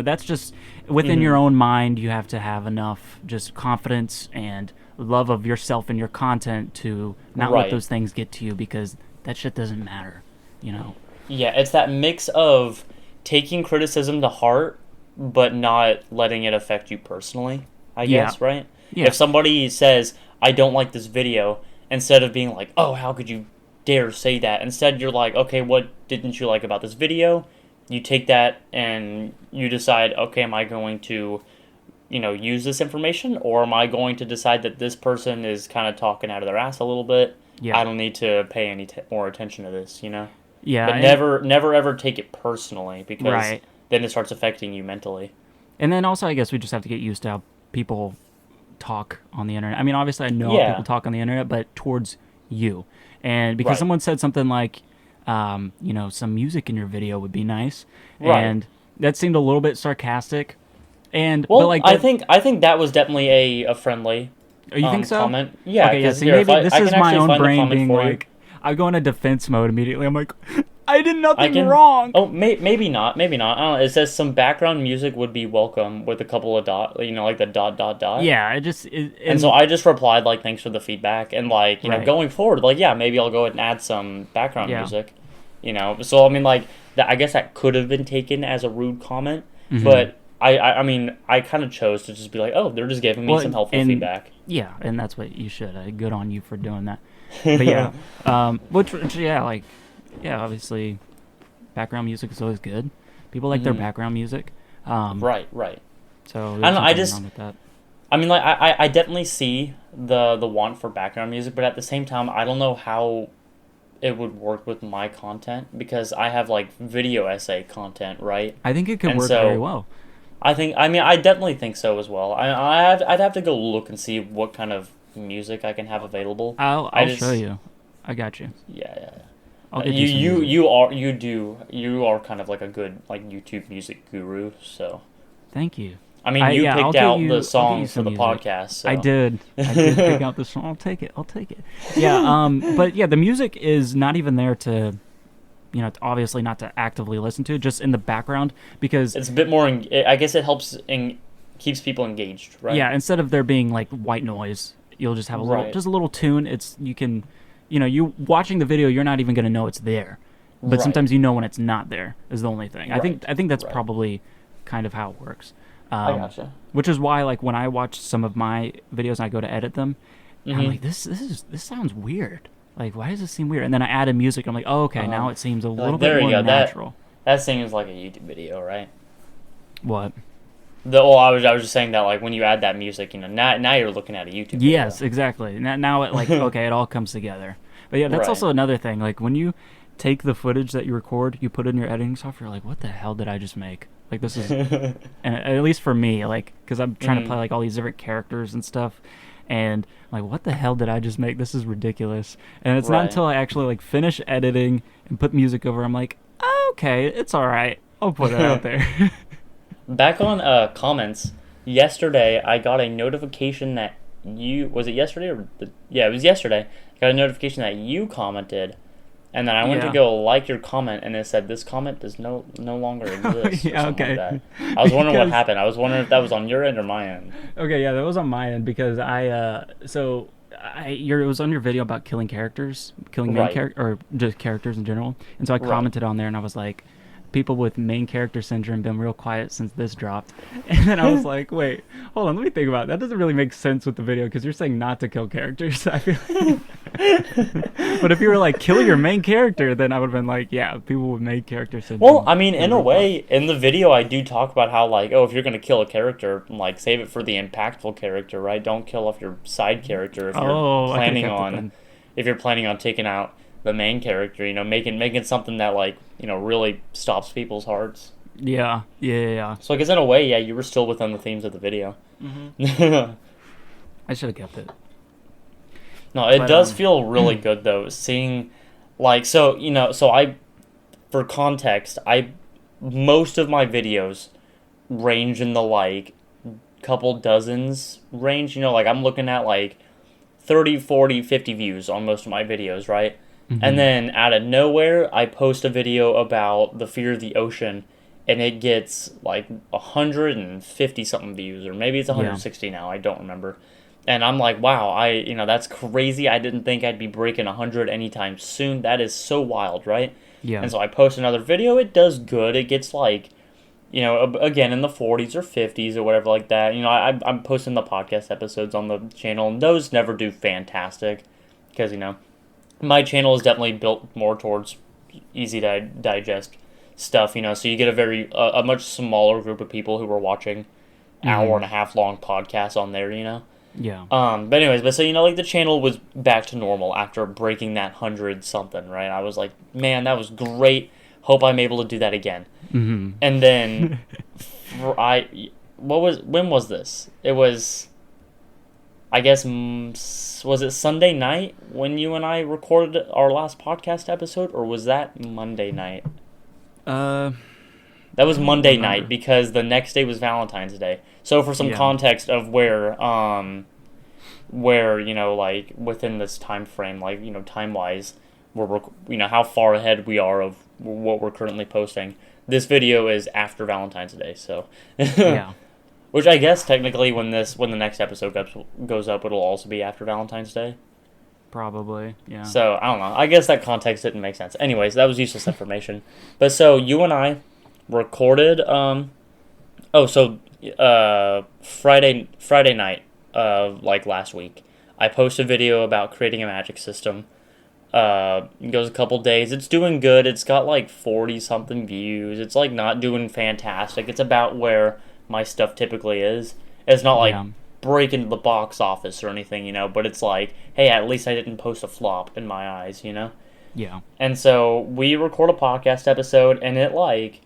B: that's just within your own mind, you have to have enough just confidence and love of yourself and your content to not let those things get to you because that shit doesn't matter,
A: Yeah, it's that mix of taking criticism to heart but not letting it affect you personally, I guess, right?
B: Yeah.
A: If somebody says, I don't like this video, instead of being like, oh, how could you dare say that? Instead, you're like, okay, what didn't you like about this video? You take that and you decide, okay, am I going to, use this information, or am I going to decide that this person is kind of talking out of their ass a little bit?
B: Yeah.
A: I don't need to pay any more attention to this,
B: Yeah.
A: But never ever take it personally because
B: Right.
A: then it starts affecting you mentally.
B: And then also, I guess we just have to get used to how people talk on the internet. I mean, obviously, I know how people talk on the internet, but towards you. And because someone said something like, some music in your video would be nice, and that seemed a little bit sarcastic. And
A: well,
B: but like
A: I think that was definitely a friendly.
B: Oh, you think so?
A: Comment. Yeah.
B: Okay. Yeah.
A: So
B: See, maybe this is my own brain being like, I go into defense mode immediately. I'm like, I did nothing wrong.
A: Oh, maybe not. Maybe not. I don't know. It says some background music would be welcome with a couple of like the ...
B: Yeah.
A: And so I just replied like, thanks for the feedback, and like going forward, like maybe I'll go ahead and add some background music. So I mean like that. I guess that could have been taken as a rude comment, but I mean I kind of chose to just be like, oh, they're just giving me some helpful feedback.
B: Yeah, and that's what you should. Good on you for doing that. But yeah, obviously, background music is always good. People like their background music.
A: Right.
B: So
A: I don't know.
B: wrong with that.
A: I mean, like I definitely see the want for background music, but at the same time, I don't know how it would work with my content because I have like video essay content, right?
B: I think it could work very well.
A: I definitely think so as well. I'd have to go look and see what kind of music I can have available.
B: I'll show you. I got you.
A: Yeah.
B: I'll get you
A: You are kind of like a good like YouTube music guru. So
B: thank you.
A: I mean, you picked out the song for the
B: music.
A: podcast. So.
B: I did pick out the song. I'll take it. Yeah. But yeah, the music is not even there to it's obviously not to actively listen to, just in the background, because
A: It's a bit more. I guess it helps and keeps people engaged, right?
B: yeah, instead of there being like white noise, you'll just have
A: Right.
B: a little tune. You can, you watching the video, you're not even gonna know it's there, but
A: Right.
B: sometimes you know when it's not there is the only thing.
A: Right.
B: I think that's
A: Right.
B: probably kind of how it works.
A: I gotcha.
B: Which is why, like, when I watch some of my videos and I go to edit them, and I'm
A: Mm-hmm.
B: like, this sounds weird. Like, why does this seem weird? And then I add in music. I'm like, oh, okay, now it seems a little bit
A: there you
B: more
A: go.
B: natural.
A: That seems like a YouTube video, right?
B: What?
A: I was just saying that, like, when you add that music, now you're looking at a YouTube video.
B: Yes, exactly. Now it like okay, it all comes together. But yeah, that's
A: Right.
B: also another thing. Like when you take the footage that you record, you put it in your editing software. You're like, what the hell did I just make? Like this is, and at least for me, like because I'm trying to play like all these different characters and stuff, and I'm like, what the hell did I just make? This is ridiculous. And it's not
A: Right.
B: until I actually like finish editing and put music over, I'm like, okay, it's all right. I'll put it out there.
A: Back on comments, yesterday I got a notification that was it yesterday yeah, it was yesterday. I got a notification that you commented, and then I went to
B: Yeah.
A: go like your comment, and it said this comment does no longer exist. Or
B: Yeah,
A: something
B: okay.
A: like that. I was wondering what
B: Because-
A: happened. I was wondering if that was on your end or my end.
B: Okay, yeah, that was on my end because it was on your video about killing main
A: Right.
B: character or just characters in general, and so I
A: Right.
B: commented on there and I was like, people with main character syndrome been real quiet since this dropped, and then I was like, wait, hold on, let me think about it. That doesn't really make sense with the video because you're saying not to kill characters. I feel but if you were like kill your main character, then I would have been like, yeah, people with main character syndrome.
A: Well, I mean, in a way, in the video, I do talk about how, like, if you're going to kill a character, like, save it for the impactful character, right? Don't kill off your side character if you're
B: I could've
A: planning
B: kept it
A: on,
B: then.
A: if you're planning on taking out the main character, making something that, like, really stops people's hearts.
B: Yeah.
A: So I guess in a way, yeah, you were still within the themes of the video.
B: I should have kept it.
A: No, it
B: But,
A: does feel really good though, seeing, like, so for context, most of my videos range in the like couple dozens range. Like I'm looking at like 30, 40, 50 views on most of my videos, right? And then out of nowhere, I post a video about the fear of the ocean, and it gets like 150 something views, or maybe it's 160 now. I don't remember. And I'm like, wow, that's crazy. I didn't think I'd be breaking 100 anytime soon. That is so wild, right?
B: Yeah.
A: And so I post another video. It does good. It gets like, again in the 40s or 50s or whatever like that. I'm posting the podcast episodes on the channel, and those never do fantastic because my channel is definitely built more towards easy to digest stuff. So you get a much smaller group of people who are watching hour and a half long podcasts on there.
B: Yeah.
A: But anyways, so like the channel was back to normal after breaking that 100 something, right? I was like, man, that was great. Hope I'm able to do that again.
B: Mm-hmm.
A: And then when was this? It was, I guess, was it Sunday night when you and I recorded our last podcast episode, or was that Monday night? That was Monday night because the next day was Valentine's Day. So for some context of where like within this time frame, like time wise, we're how far ahead we are of what we're currently posting. This video is after Valentine's Day, so
B: Yeah.
A: which I guess technically when the next episode goes up, it'll also be after Valentine's Day.
B: Probably. Yeah.
A: So I don't know. I guess that context didn't make sense. Anyways, that was useless information. But so you and I recorded Friday night of like last week, I posted a video about creating a magic system. It goes a couple days. It's doing good. It's got like 40 something views. It's like not doing fantastic. It's about where my stuff typically is. It's not like break into the box office or anything, but it's like, hey, at least I didn't post a flop in my eyes,
B: Yeah.
A: And so we record a podcast episode, and it like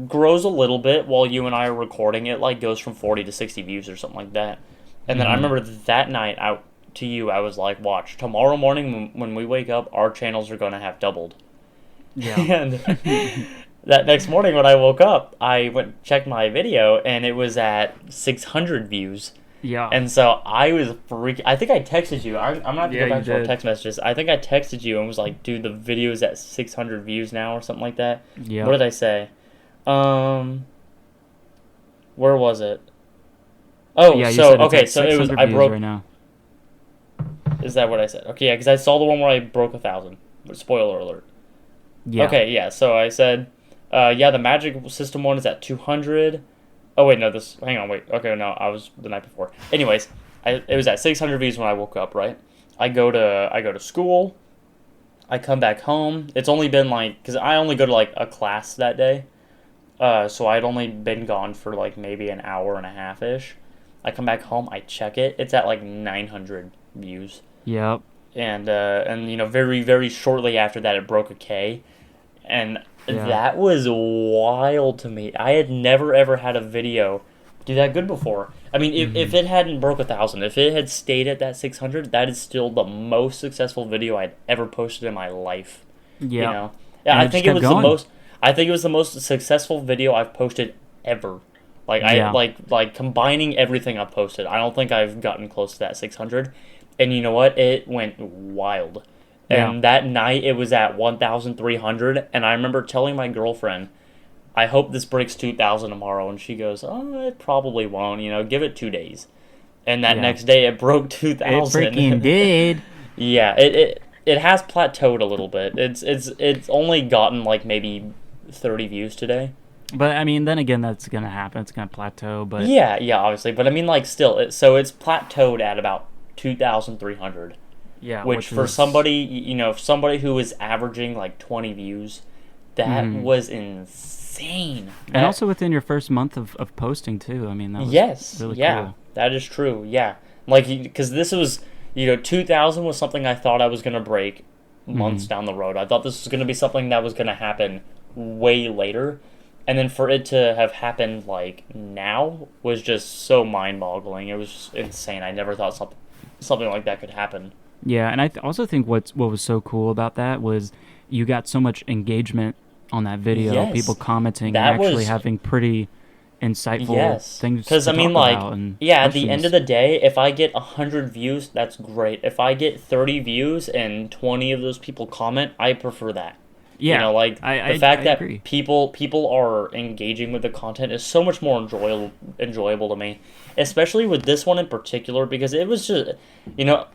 A: grows a little bit while you and I are recording. It like goes from 40 to 60 views or something like that. And then I remember that night I was like, watch, tomorrow morning when we wake up, our channels are going to have doubled.
B: Yeah.
A: And that next morning when I woke up, I went checked my video, and it was at 600 views.
B: Yeah.
A: And so I was freaking. I think I texted you. I'm not to
B: Yeah,
A: go back
B: you
A: to our
B: did.
A: text messages. I think I texted you and was like, dude, the video is at 600 views now or something like that. What
B: Yep.
A: did I say? Um, where was it? Oh,
B: Yeah, you
A: so
B: said it's
A: okay,
B: at
A: so it was
B: 600
A: I
B: views
A: broke.
B: right now.
A: Is that what I said? Okay, yeah, because I saw the one where I broke 1,000. Spoiler alert.
B: Yeah.
A: Okay, yeah. So I said, yeah, the Magic System one is at 200. Oh wait, no, this. Hang on, wait. Okay, no, I was the night before. Anyways, it was at 600 views when I woke up. Right. I go to school. I come back home. It's only been like because I only go to like a class that day. So I'd only been gone for like maybe an hour and a half ish. I come back home. I check it. It's at like 900 views.
B: Yep.
A: And very very shortly after that it broke a K, and
B: Yeah.
A: that was wild to me. I had never ever had a video do that good before. I mean, if
B: Mhm.
A: it hadn't broke 1,000, if it had stayed at that 600, that is still the most successful video I'd ever posted in my life. You
B: Yep.
A: know, yeah,
B: And
A: I
B: it just
A: think it
B: kept
A: was the
B: going.
A: most. I think it was the most successful video I've posted ever. Like I
B: Yeah.
A: like combining everything I've posted. I don't think I've gotten close to that 600. And you know what? It went wild.
B: Yeah.
A: And that night it was at 1,300, and I remember telling my girlfriend, "I hope this breaks 2,000 tomorrow." And she goes, "Oh, it probably won't. Give it 2 days." And that
B: Yeah.
A: next day it broke
B: It freaking
A: 2,000.
B: did.
A: Yeah, it has plateaued a little bit. It's only gotten like maybe 30 views today.
B: But I mean, then again, that's gonna happen. It's gonna plateau. But
A: Yeah, yeah, obviously, but I mean, like, still, so it's plateaued at about 2,300,
B: yeah,
A: which
B: which
A: for
B: is.
A: somebody who is averaging like 20 views, that
B: Mhm.
A: was insane.
B: And
A: That
B: also within your first month of posting too. I mean, that was
A: Yes,
B: really
A: yeah,
B: cool.
A: that is true. Yeah, like because this was 2,000 was something I thought I was gonna break months
B: Mhm.
A: down the road. I thought this was gonna be something that was gonna happen way later, and then for it to have happened like now was just so mind-boggling. It was insane. I never thought something like that could happen.
B: Yeah, and I also think what was so cool about that was you got so much engagement on that video, people
A: Yes,
B: commenting and
A: that
B: actually
A: was
B: having pretty insightful
A: yes.
B: things
A: Because,
B: to
A: I mean,
B: talk
A: like,
B: about and
A: yeah, at the end of
B: questions.
A: the day, if I get 100 views, that's great. If I get 30 views and 20 of those people comment, I prefer that.
B: Yeah,
A: Like,
B: I
A: the
B: I, I
A: fact that
B: agree.
A: people are engaging with the content is so much more enjoyable to me. Especially with this one in particular, because you know,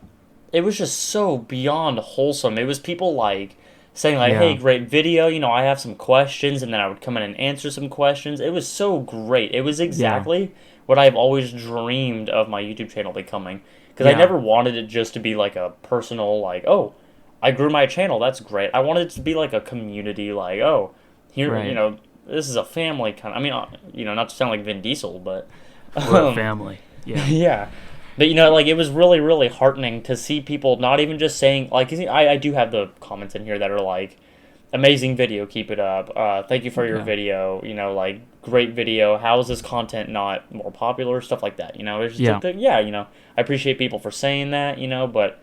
A: it was just so beyond wholesome. It was people like saying like, "Hey,
B: Yeah,
A: great video. I have some questions," and then I would come in and answer some questions. It was so great. It was
B: yeah,
A: exactly what I've always dreamed of my YouTube channel becoming. Because I
B: yeah,
A: never wanted it just to be like a personal like, "Oh, I grew my channel. That's great." I wanted it to be like a community. Like, "Oh, here,
B: right.
A: this is a family kind of." I mean, not to sound like Vin Diesel, but
B: We're a
A: um,
B: family. Yeah,
A: yeah. But like it was really, really heartening to see people not even just saying like 'cause I do have the comments in here that are like, amazing video, keep it up. Thank you for your
B: yeah,
A: video. Like great video. How is this content not more popular? Stuff like that. It's just
B: yeah,
A: like yeah. I appreciate people for saying that. But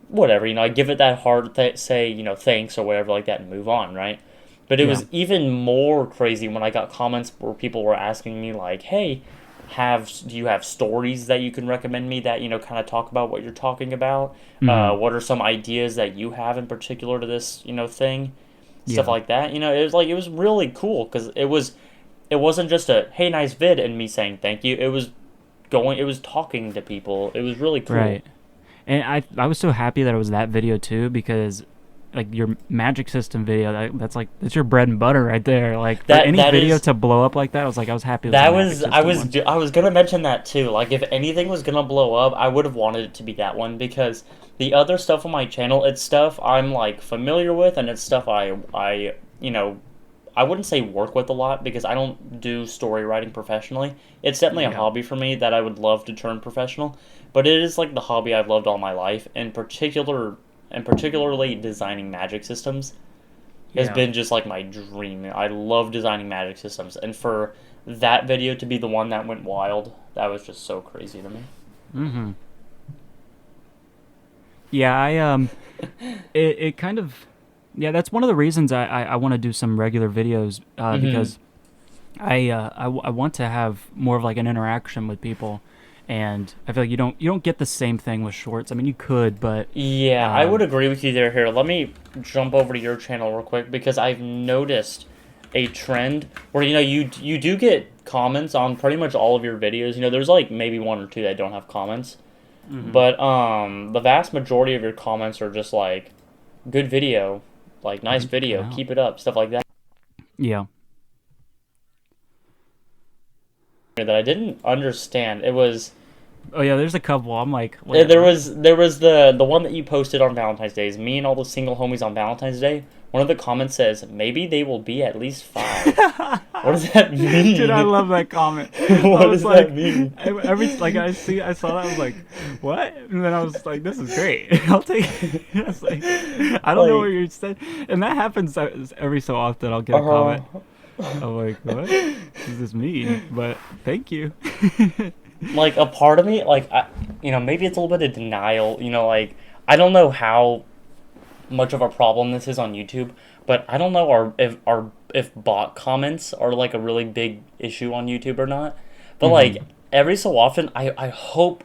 A: whatever. I give it that heart. Say thanks or whatever like that and move on. Right. But it
B: yeah.
A: was even more crazy when I got comments where people were asking me like, "Hey, do you have stories that you can recommend me that kind of talk about what you're talking about?
B: Hmm.
A: What are some ideas that you have in particular to this thing, stuff
B: Yeah,
A: like that? It was like it was really cool because it wasn't just a hey nice vid and me saying thank you. It was talking to people. It was really cool.
B: right. And I was so happy that it was that video too because like your magic system video that's your bread and butter right there. Like for
A: That
B: any
A: that
B: video
A: is
B: to blow up like that, I was happy it was the
A: That
B: magic
A: was
B: system one.
A: I was gonna mention that too. Like if anything was gonna blow up, I would have wanted it to be that one because the other stuff on my channel, it's stuff I'm like familiar with, and it's stuff I wouldn't say work with a lot because I don't do story writing professionally. It's definitely a
B: Yeah.
A: hobby for me that I would love to turn professional, but it is like the hobby I've loved all my life, and particularly designing magic systems has
B: Yeah.
A: been just like my dream. I love designing magic systems, and for that video to be the one that went wild, that was just so crazy to me.
B: Mhm. Yeah, it kind of yeah, that's one of the reasons I want to do some regular videos
A: Mm-hmm.
B: because I want to have more of like an interaction with people, and I feel like you don't get the same thing with shorts. I mean, you could, but
A: Yeah, I would
B: um,
A: agree with you there. Here, let me jump over to your channel real quick because I've noticed a trend where you do get comments on pretty much all of your videos. There's like maybe one or two that don't have comments,
B: mhm.
A: but the vast majority of your comments are just like good video, like nice
B: Freaking
A: video,
B: out.
A: keep it up, stuff like that.
B: Yeah.
A: That I didn't understand. It was
B: Oh yeah, there's a couple. I'm like, wait,
A: there
B: what?
A: was there was the one that you posted on Valentine's Day. Is me and all the single homies on Valentine's Day. One of the comments says maybe they will be at least five. What does that
B: Dude, I
A: mean?
B: love that comment. I
A: What
B: was
A: does that
B: like,
A: mean?
B: I saw that, I was like, what? And then I was like, this is great. I'll take it. I was like, I don't know what
A: Like,
B: you're saying. And that happens every so often. I'll get a
A: uh,
B: comment. I'm like, what does this mean? But thank you.
A: like a part of me, like maybe it's a little bit of denial. Like I don't know how much of a problem this is on YouTube, but I don't know if bot comments are like a really big issue on YouTube or not. But
B: Hmm.
A: like every so often, I hope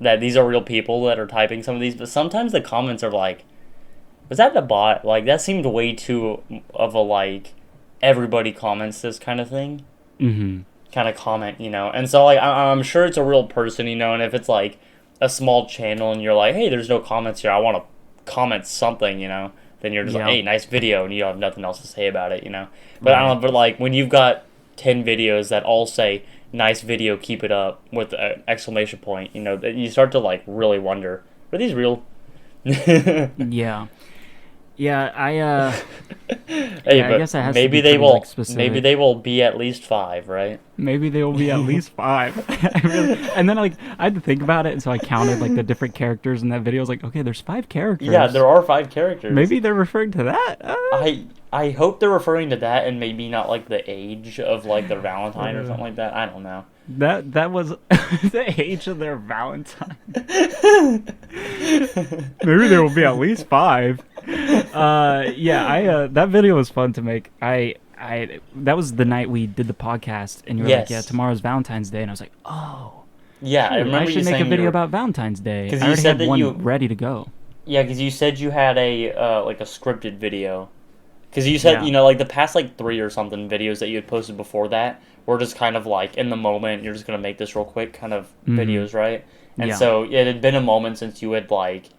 A: that these are real people that are typing some of these. But sometimes the comments are like, "Was that the bot?" Like that seemed way too of a like everybody comments this kind of thing
B: Hmm.
A: kind of comment, and so like I'm sure it's a real person, and if it's like a small channel and you're like, hey, there's no comments here, I want to comment something, then you're just like,
B: Yeah.
A: hey, nice video, and you don't have nothing else to say about it. But I
B: Right.
A: don't know, but like when you've got 10 videos that all say nice video, keep it up with an exclamation point, that you start to like really wonder, are these real?
B: Yeah. Yeah.
A: Hey,
B: Yeah. I
A: but
B: guess that has to be pretty like
A: maybe
B: specific.
A: they will be at least five, right?
B: Maybe they will be at least five. And then like I had to think about it, and so I counted like the different characters in that video. I was like, okay, there's five
A: Yeah,
B: characters.
A: there are five characters.
B: Maybe they're referring to that.
A: I hope they're referring to that and maybe not like the age of like their Valentine or
B: Uh,
A: something like that. I don't know.
B: that was the age of their Valentine. Maybe there will be at least five. Yeah, I that video was fun to make. I that was the night we did the podcast, and you were like, "Yeah,
A: Yes.
B: tomorrow's Valentine's Day," and I was like, "Oh,
A: Yeah, I
B: shoot, I
A: remember you
B: should make a
A: saying
B: video about Valentine's Day."
A: because
B: I
A: you
B: already
A: said
B: had
A: that
B: one ready to go.
A: yeah, because you said you had a like a scripted video. Because you said,
B: Yeah.
A: like the past like three or something videos that you had posted before that were just kind of like in the moment, you're just gonna make this real quick kind of
B: Hmm.
A: videos, right? And
B: Yeah.
A: so it had been a moment since you had like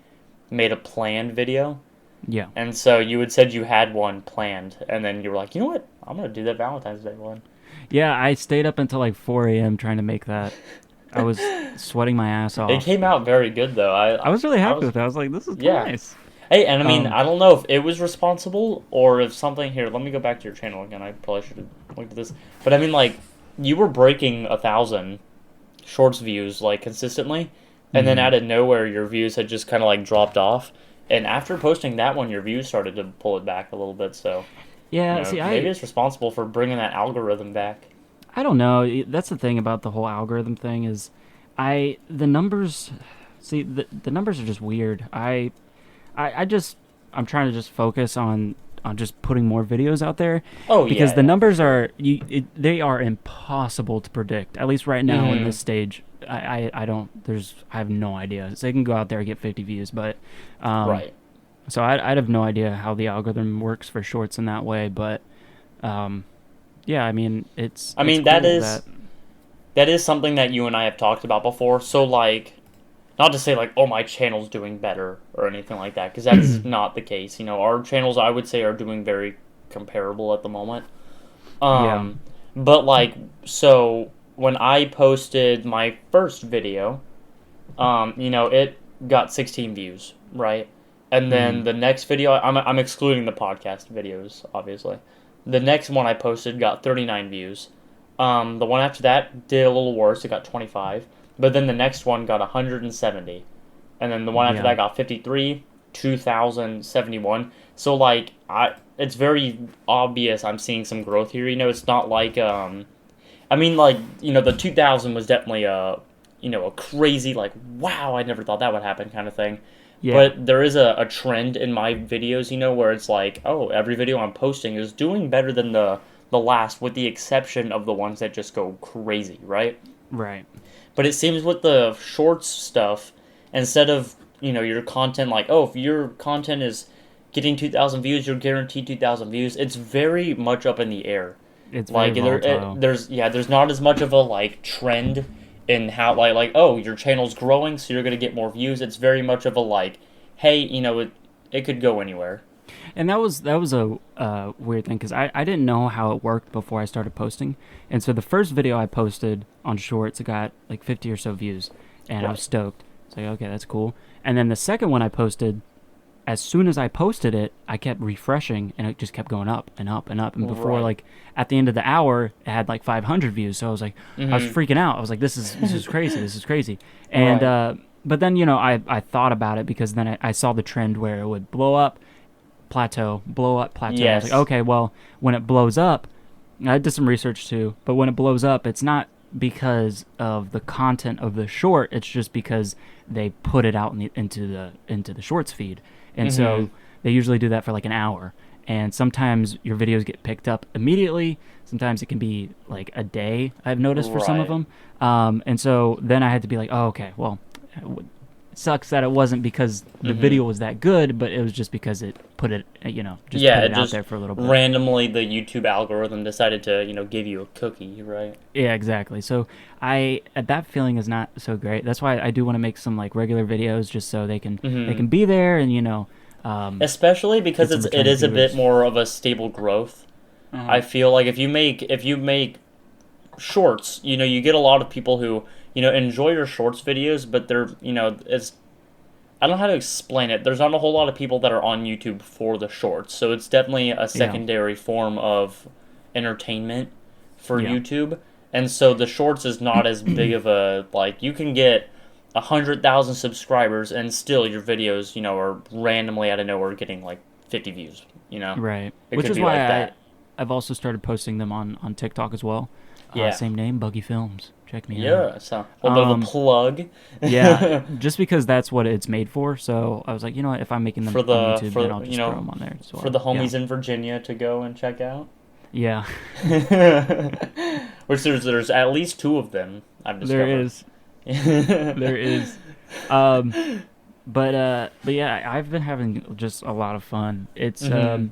A: made a planned video.
B: Yeah.
A: And so you had said you had one planned, and then you were like, you know what? I'm gonna do that Valentine's Day one.
B: Yeah, I stayed up until like 4 a.m. trying to make that. I was sweating my ass
A: It
B: off.
A: came out very good though.
B: I was really
A: I
B: happy
A: was
B: with it. I was like, this is
A: yeah.
B: nice.
A: Hey, and I mean,
B: Um,
A: I don't know if it was responsible or if something here. Let me go back to your channel again. I probably should have looked at this, but I mean, like you were breaking 1,000 shorts views like consistently, and then
B: mhm.
A: out of nowhere, your views had just kind of like dropped off. And after posting that one, your views started to pull it back a little bit. So
B: Yeah, see,
A: maybe it's responsible for bringing that algorithm back.
B: I don't know. That's the thing about the whole algorithm thing is, the numbers. See, the numbers are just weird. I just I'm trying to just focus on just putting more videos out there
A: Oh
B: because
A: yeah,
B: the
A: yeah, for
B: numbers
A: sure.
B: they are impossible to predict. At least right now in this
A: Hmm.
B: stage, I don't there's I have no idea. So they can go out there and get 50 views, but
A: Right.
B: so I'd have no idea how the algorithm works for shorts in that way. But um, yeah, I mean
A: I
B: it's
A: mean, that
B: cool
A: is
B: that.
A: that is something that you and I have talked about before. So like, not to say like, oh, my channel's doing better or anything like that, because that's not the case. Our channels, I would say, are doing very comparable at the moment.
B: Yeah.
A: Um, but like, so when I posted my first video, it got 16 views, right? And
B: Hmm.
A: then the next video, I'm excluding the podcast videos, obviously. The next one I posted got 39 views. The one after that did a little worse. It got 25. But then the next one got 170. And then the one after
B: Yeah.
A: that got 53, 2,071. So, like, it's very obvious I'm seeing some growth here. It's not like, I mean, like, the 2000 was definitely a crazy, like, wow, I never thought that would happen kind of thing.
B: Yeah.
A: But there is a trend in my videos, where it's like, oh, every video I'm posting is doing better than the last, with the exception of the ones that just go crazy, right?
B: Right.
A: But it seems with the shorts stuff, instead of, your content like, oh, if your content is getting 2,000 views, you're guaranteed 2,000 views. It's very much up in the air.
B: It's very
A: Like
B: volatile.
A: there's not as much of a like trend in how like oh, your channel's growing, so you're gonna get more views. It's very much of a like, hey, it could go anywhere.
B: And that was a weird thing because I didn't know how it worked before I started posting. And so the first video I posted on Shorts, it got like 50 or so views, and I was
A: Right.
B: stoked. It's like, okay, that's cool. And then the second one I posted, as soon as I posted it, I kept refreshing, and it just kept going up and up and up. And before,
A: Right.
B: like, at the end of the hour, it had like 500 views. So I was like, I was
A: Mm-hmm.
B: freaking out. I was like, this is crazy. This is crazy. And
A: Right.
B: but then I thought about it because then I saw the trend where it would blow up, plateau, blow up, plateau. I was like,
A: Yes.
B: okay, well, when it blows up, I did some research too, but when it blows up, it's not because of the content of the short. It's just because they put it out into the shorts feed, and
A: Mm-hmm.
B: so they usually do that for like an hour. And sometimes your videos get picked up immediately. Sometimes it can be like a day. I've noticed for some of
A: Right.
B: them, and so then I had to be like, oh, okay, well, sucks that it wasn't because the
A: Mm-hmm.
B: video was that good, but it was just because it put it, just
A: Yeah,
B: put
A: it
B: it out
A: just
B: there for a little bit.
A: randomly the YouTube algorithm decided to, give you a cookie, right?
B: Yeah, exactly. So that feeling is not so great. That's why I do want to make some like regular videos just so they can
A: Mm-hmm.
B: be there and
A: Especially because
B: get some
A: it
B: returning
A: is a bit
B: viewers.
A: more of a stable growth.
B: Uh-huh.
A: I feel like if you make shorts, you get a lot of people who, enjoy your shorts videos, but they're, it's I don't know how to explain it. There's not a whole lot of people that are on YouTube for the shorts, so it's definitely a
B: Yeah.
A: secondary form of entertainment for
B: Yeah.
A: YouTube. And so the shorts is not as big of a like you can get 100,000 subscribers and still your videos, are randomly out of nowhere getting like 50 views.
B: Right.
A: It
B: Which
A: could
B: is
A: be
B: why
A: like that.
B: I've also started posting them on TikTok as well.
A: Yeah.
B: Same name, Buggy Films. Check me out.
A: Yeah. So a little bit of a
B: Um,
A: plug
B: yeah, just because that's what it's made for. So I was like, if I'm making them
A: for
B: on
A: the
B: YouTube, then
A: for
B: I'll just throw them on there as
A: for
B: well.
A: the
B: Yeah.
A: homies in Virginia to go and check out.
B: Yeah.
A: Which there's at least two of them I've
B: There
A: discovered.
B: is. There is. Um, but yeah, I've been having just a lot of fun.
A: Hmm.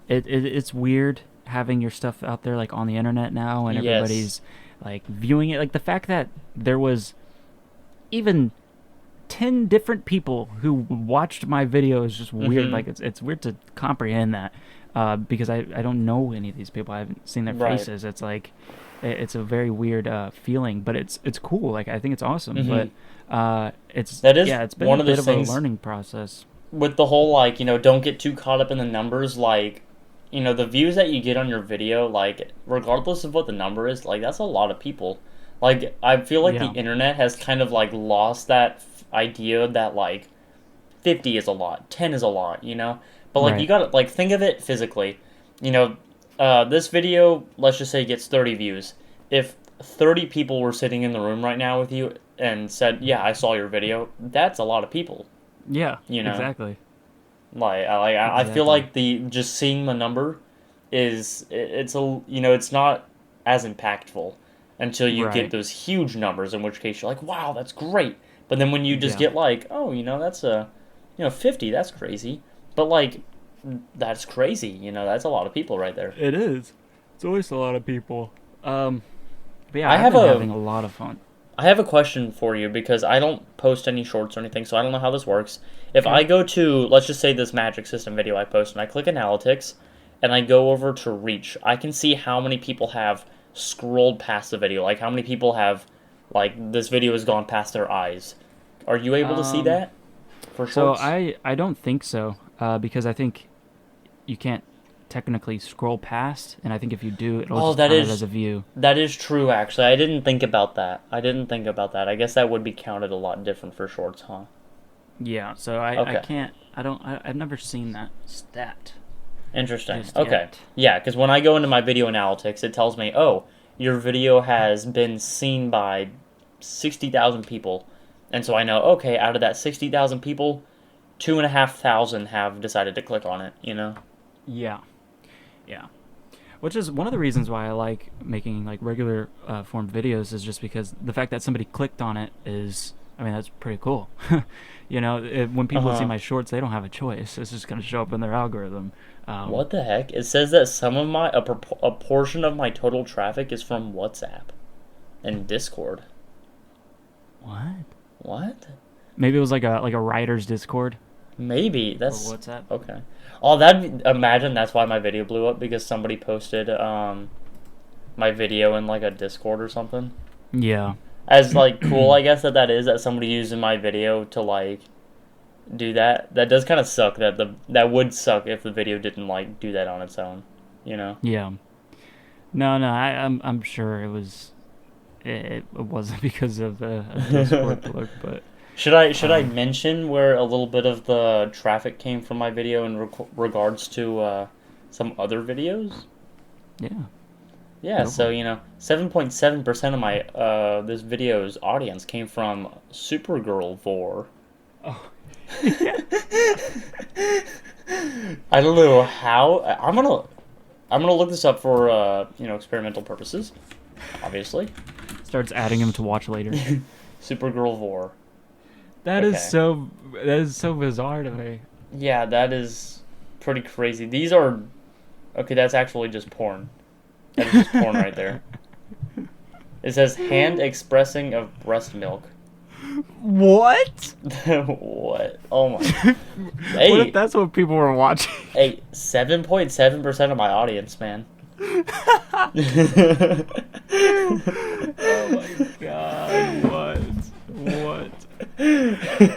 B: It's weird having your stuff out there like on the internet now, and
A: Yes.
B: everybody's like viewing it. Like the fact that there was even 10 different people who watched my video is just weird.
A: Hmm.
B: Like it's weird to comprehend that, because I don't know any of these people. I haven't seen their
A: Right.
B: faces. It's like it's a very weird feeling, but it's cool. Like I think it's awesome,
A: Hmm.
B: but it's
A: That is
B: yeah, it's been a
A: one of
B: bit
A: those
B: of a
A: things
B: learning process.
A: with the whole like don't get too caught up in the numbers. Like the views that you get on your video, like regardless of what the number is, like that's a lot of people. Like I feel like the
B: Yeah,
A: internet has kind of like lost that idea that like 50 is a lot, 10 is a lot. But like you
B: right.
A: gotta like think of it physically. You know, this video, let's just say, gets 30 views. If 30 people were sitting in the room right now with you and said, "Yeah, I saw your video," that's a lot of people.
B: Yeah,
A: You know,
B: exactly,
A: I feel
B: exactly.
A: like the just seeing the number it's a it's not as impactful until you get
B: Right.
A: those huge numbers. In which case you're like, "Wow, that's great." But then when you just
B: Yeah,
A: get like, "Oh, that's a 50, that's crazy," but like that's crazy. That's a lot of people right there.
B: it is. It's always a lot of people. But yeah,
A: I
B: I've
A: have
B: been
A: a
B: having a lot of fun.
A: I have a question for you because I don't post any shorts or anything, so I don't know how this works. If
B: Okay.
A: I go to, let's just say, this Magic System video I post, and I click Analytics, and I go over to Reach, I can see how many people have scrolled past the video, like how many people have, like, this video has gone past their eyes. Are you able to see
B: Um,
A: that for
B: so
A: shorts?
B: I don't think so, because I think you can't technically scroll past, and I think if you do, it'll
A: Oh,
B: just count it as a view.
A: that is true, actually. I didn't think about that. I didn't think about that. I guess that would be counted a lot different for shorts, huh?
B: Yeah, so I
A: Okay.
B: can't. I don't. I've never seen that stat
A: Interesting.
B: just
A: Okay.
B: yet.
A: Yeah, because when I go into my video analytics, it tells me, oh, your video has been seen by 60,000 people. And so I know, okay, out of that 60,000 people, 2,500 have decided to click on it, you know?
B: Yeah, yeah. Which is one of the reasons why I like making like regular form videos, is just because the fact that somebody clicked on it is, I mean, that's pretty cool. When people see
A: Uh-huh.
B: my shorts, they don't have a choice. It's just gonna show up in their algorithm. Um,
A: What the heck? It says that some of a portion of my total traffic is from WhatsApp and Discord.
B: what?
A: What?
B: Maybe it was like a writer's Discord
A: Maybe
B: or
A: that's
B: WhatsApp.
A: okay. Oh, that imagine that's why my video blew up because somebody posted my video in like a Discord or something.
B: Yeah.
A: As like cool, I guess that is that somebody using my video to like do that. That does kind of suck. That would suck if the video didn't like do that on its own. You know.
B: Yeah. No, no. I'm sure it was. It wasn't because of a Discord plug, but
A: Should I
B: um,
A: mention where a little bit of the traffic came from my video in regards to some other videos?
B: yeah.
A: Yeah,
B: Go for
A: so
B: it.
A: 7.7% of my this video's audience came from Supergirl Vor.
B: Oh.
A: I don't know how. I'm gonna look this up for experimental purposes, obviously.
B: Starts adding him to watch later.
A: Supergirl Vor.
B: That is
A: Okay.
B: so. That is so bizarre to me.
A: Yeah, that is pretty crazy. These are okay. That's actually just porn. That is just porn right there. It says hand expressing of breast milk.
B: What?
A: What? Oh my.
B: What if
A: Hey,
B: that's what people were watching?
A: hey, 7.7% of my audience, man.
B: Oh my god! What? What?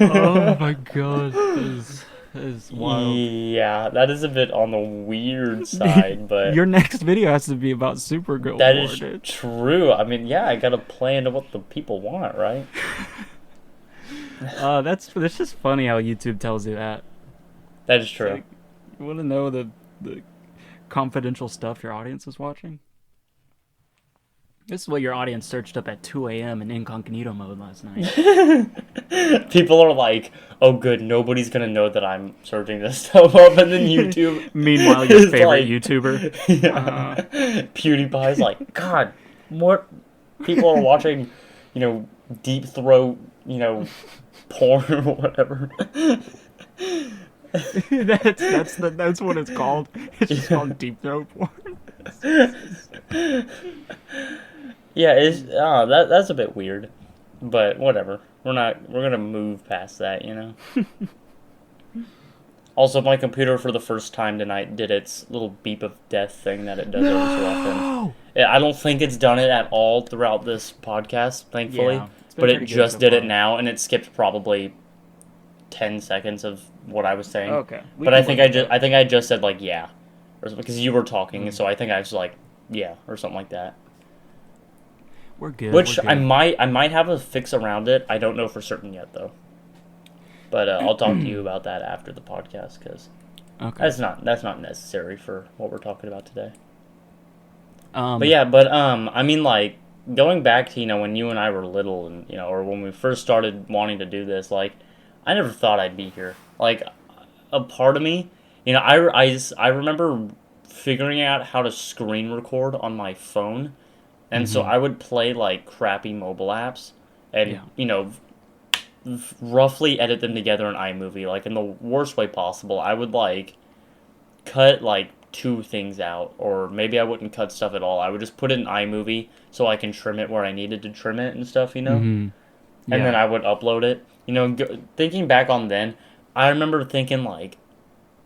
B: Oh my god! This is wild.
A: Yeah, that is a bit on the weird side, but
B: Your next video has to be about Supergirl
A: that
B: War,
A: is
B: dude.
A: true. I mean, yeah, I gotta play into what the people want, right?
B: That's just funny how YouTube tells you that.
A: That is
B: It's
A: true.
B: like, you want to know the confidential stuff your audience is watching? This is what your audience searched up at 2 a.m. in incognito mode last night.
A: People are like, "Oh, good, nobody's gonna know that I'm searching this stuff up," and then YouTube
B: Meanwhile, your
A: is
B: favorite
A: like,
B: YouTuber.
A: yeah, PewDiePie's like, "God, what people are watching, deep throat, porn or whatever."
B: That's what it's called. It's just
A: Yeah.
B: called deep throat porn.
A: Yeah, that's a bit weird, but whatever. We're gonna move past that. Also, my computer for the first time tonight did its little beep of death thing that it does every so often.
B: No.
A: Yeah, I don't think it's done it at all throughout this podcast, thankfully,
B: Yeah, it's been
A: but it
B: pretty good
A: just
B: so
A: did it
B: far.
A: now, and it skipped probably 10 seconds of what I was saying.
B: Okay, we
A: But I
B: can
A: think
B: live with that.
A: I think I just said like yeah, or because you were talking,
B: Mm.
A: so I think I was like yeah or something like that.
B: We're good.
A: Which
B: We're good.
A: I might have a fix around it. I don't know for certain yet though. But I'll talk to you about that after the podcast because
B: Okay.
A: that's not necessary for what we're talking about today. But
B: Um.
A: yeah, I mean like going back to when you and I were little and or when we first started wanting to do this, like I never thought I'd be here. Like a part of me, I remember figuring out how to screen record on my phone, and so
B: Mhm.
A: I would play like crappy mobile apps and
B: Yeah.
A: roughly edit them together in iMovie, like in the worst way possible. I would like cut like two things out, or maybe I wouldn't cut stuff at all. I would just put it in iMovie so I can trim it where I needed to trim it and stuff.
B: Mhm.
A: And then
B: Yeah.
A: I would upload it. Thinking back on then, I remember thinking like,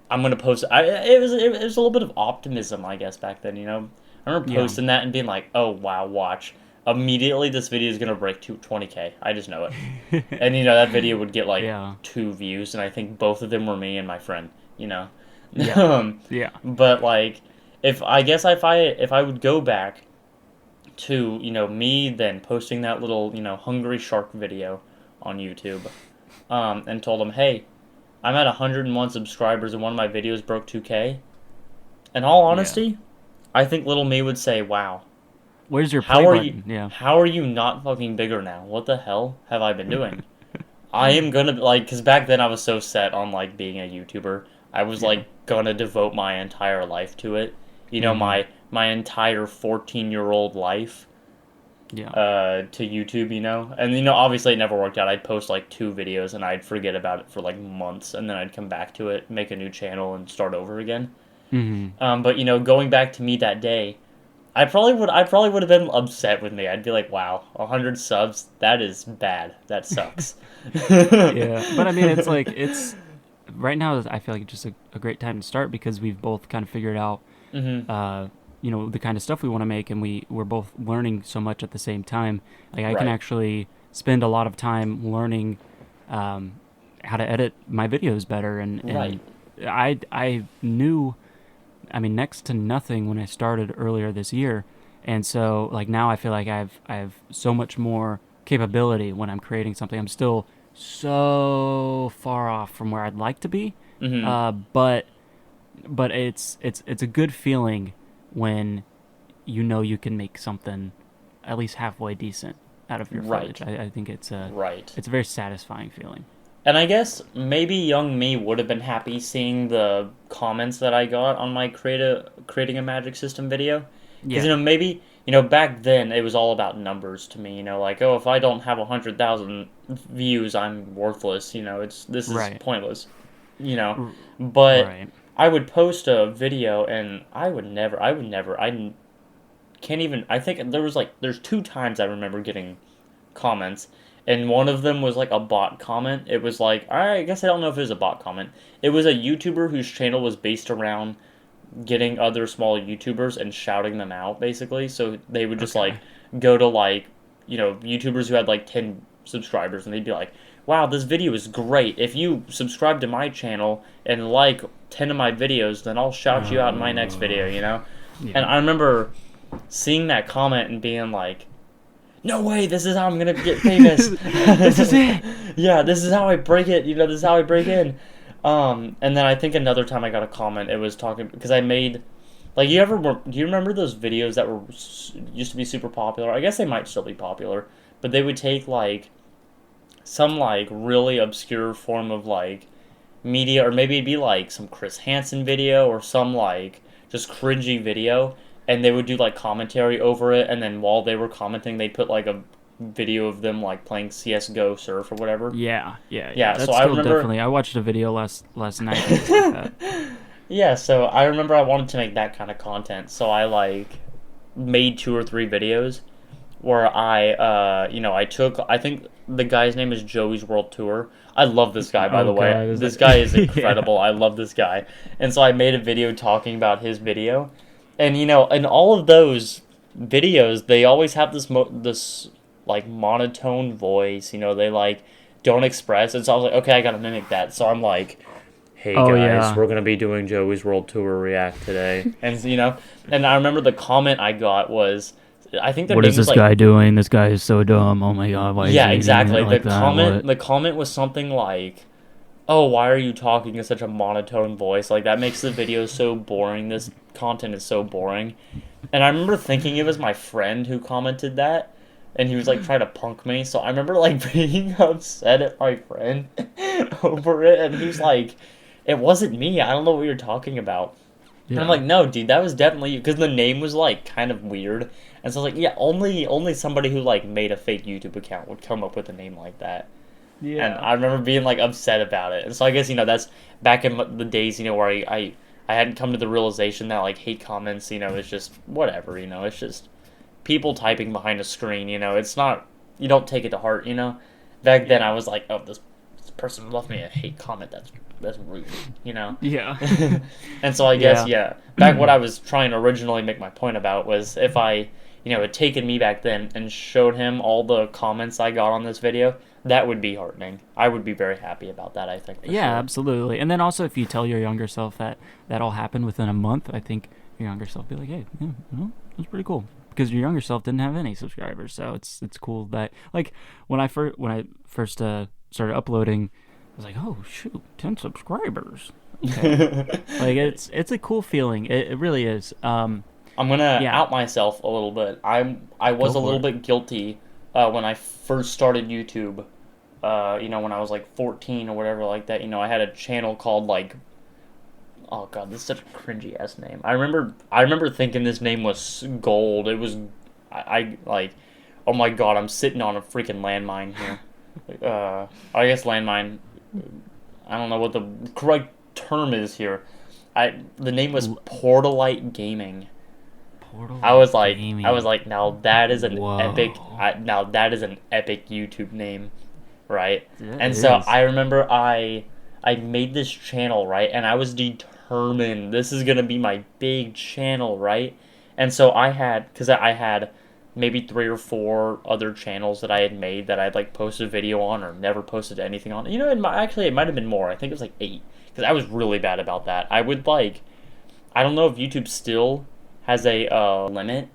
A: I'm gonna post. It was a little bit of optimism, I guess, back then. I remember
B: Yeah.
A: posting that and being like, oh wow, watch. Immediately, this video is gonna break 20K. I just know it. And that video would get like
B: Yeah.
A: 2 views, and I think both of them were me and my friend.
B: Yeah.
A: um,
B: Yeah.
A: but like, if I would go back to me then posting that little hungry shark video on YouTube, and told them, hey, I'm at 101 subscribers and one of my videos broke 2K. In all
B: Yeah.
A: honesty, I think little me would say, wow,
B: Where's your play
A: how are you
B: button? Yeah.
A: how are you not fucking bigger now? What the hell have I been doing? I am gonna like, because back then I was so set on like being a YouTuber. I was
B: Yeah.
A: like gonna devote my entire life to it.
B: Mhm.
A: My my entire 14-year-old life
B: Yeah.
A: to YouTube, And, obviously it never worked out. I'd post like 2 videos and I'd forget about it for like months and then I'd come back to it, make a new channel and start over again.
B: Mm-hmm.
A: But, going back to me that day, I probably would have been upset with me. I'd be like, wow, 100 subs, that is bad. That sucks.
B: Yeah, but I mean, it's like it's right now. I feel like it's just a great time to start because we've both kind of figured out,
A: Mm-hmm.
B: uh, the kind of stuff we want to make, and we're both learning so much at the same time. Like I can
A: Right.
B: actually spend a lot of time learning um, how to edit my videos better, and
A: Right.
B: I knew, I mean, next to nothing when I started earlier this year, and so like now I feel like I have so much more capability when I'm creating something. I'm still so far off from where I'd like to be,
A: Mm-hmm.
B: but it's a good feeling when you can make something at least halfway decent out of your footage.
A: Right.
B: I think
A: Right.
B: it's a very satisfying feeling.
A: And I guess maybe young me would have been happy seeing the comments that I got on my creating a magic system video. Because,
B: Yeah.
A: maybe, back then it was all about numbers to me, like, oh, if I don't have 100,000 views, I'm worthless, this is
B: Right.
A: pointless, you know.
B: R-
A: But
B: right.
A: I would post a video and I can't even, I think there's 2 times I remember getting comments, and one of them was like a bot comment. It was like, I guess I don't know if it was a bot comment. It was a YouTuber whose channel was based around getting other small YouTubers and shouting them out, basically. So they would just like
B: Okay.
A: go to like, YouTubers who had like 10 subscribers, and they'd be like, wow, this video is great. If you subscribe to my channel and like 10 of my videos, then I'll shout you out in my next video. And
B: Yeah.
A: I remember seeing that comment and being like, no way, this is how I'm gonna get famous.
B: This is it.
A: Yeah, this is how I break it. This is how I break in. And then I think another time I got a comment. It was talking because I made, like, do you remember those videos that used to be super popular? I guess they might still be popular, but they would take like some like really obscure form of like media, or maybe it'd be like some Chris Hansen video or some like just cringy video, and they would do like commentary over it, and then while they were commenting, they'd put like a video of them like playing CS:GO Surf or whatever.
B: Yeah, yeah, yeah.
A: Yeah, so
B: That's
A: I
B: still
A: remember.
B: definitely. I watched a video last night that was like that.
A: Yeah, so I remember I wanted to make that kind of content, so I like made 2 or 3 videos where I think the guy's name is Joey's World Tour. I love this guy, by the
B: Oh
A: way.
B: god, is
A: This
B: that?
A: guy is
B: Yeah.
A: incredible. I love this guy. And so I made a video talking about his video. And in all of those videos, they always have this like monotone voice, they like don't express. And so I was like, okay, I got to mimic that. So I'm like, hey
B: Oh
A: guys,
B: yeah.
A: we're gonna be doing Joey's World Tour React today, and I remember the comment I got was, I think their
B: What is
A: name was
B: this
A: like,
B: guy doing? This guy is so dumb. Oh my god, why is
A: yeah,
B: he doing it
A: exactly. The
B: like that?
A: comment
B: What?
A: the comment was something like, oh, why are you talking in such a monotone voice? Like that makes the video so boring. This content is so boring. And I remember thinking it was my friend who commented that, and he was like trying to punk me. So I remember like being upset at my friend over it, and he was like, "It wasn't me. I don't know what you're talking about." And I'm
B: Yeah.
A: like, "No, dude, that was definitely you," because the name was like kind of weird. And so I was like, "Yeah, only somebody who like made a fake YouTube account would come up with a name like that." And
B: Yeah.
A: I remember being like upset about it. And so I guess that's back in the days where I hadn't come to the realization that like hate comments is just whatever. It's just people typing behind a screen. It's not, you don't take it to heart. Back then I
B: Yeah.
A: was like, oh, this person left me a hate comment. That's rude. you know
B: Yeah.
A: and so I guess,
B: Yeah.
A: yeah, back what I was trying to originally make my point about was, if I had taken me back then and showed him all the comments I got on this video, that would be heartening. I would be very happy about that, I think, for
B: Yeah,
A: sure.
B: absolutely. And then also, if you tell your younger self that all happened within a month, I think your younger self will be like, hey, yeah, well, that's pretty cool. Because your younger self didn't have any subscribers, so it's cool that like when I first started uploading, I was like, oh shoot, 10 subscribers. Okay, like it's a cool feeling. It really is.
A: I'm gonna
B: Yeah,
A: out myself a little bit. I
B: go
A: was a
B: for
A: little
B: it.
A: bit guilty when I first started YouTube. When I was like 14 or whatever like that. I had a channel called like Oh god, this is such a cringy ass name. I remember thinking this name was gold. It was, I like, oh my god, I'm sitting on a freaking landmine here. I guess landmine. I don't know what the correct term is here. The name was Portalite Gaming.
B: Portal
A: I was
B: Gaming.
A: like, now that is an
B: Whoa.
A: epic. Now that is an epic YouTube name, right?
B: It
A: And so
B: is.
A: I remember I made this channel, right, and I was determined this is gonna be my big channel, right? And so because I had maybe 3 or 4 other channels that I had made that I'd like posted a video on or never posted anything on. You know, actually it might have been more. I think it was like 8 because I was really bad about that. I would like, I don't know if YouTube still has a limit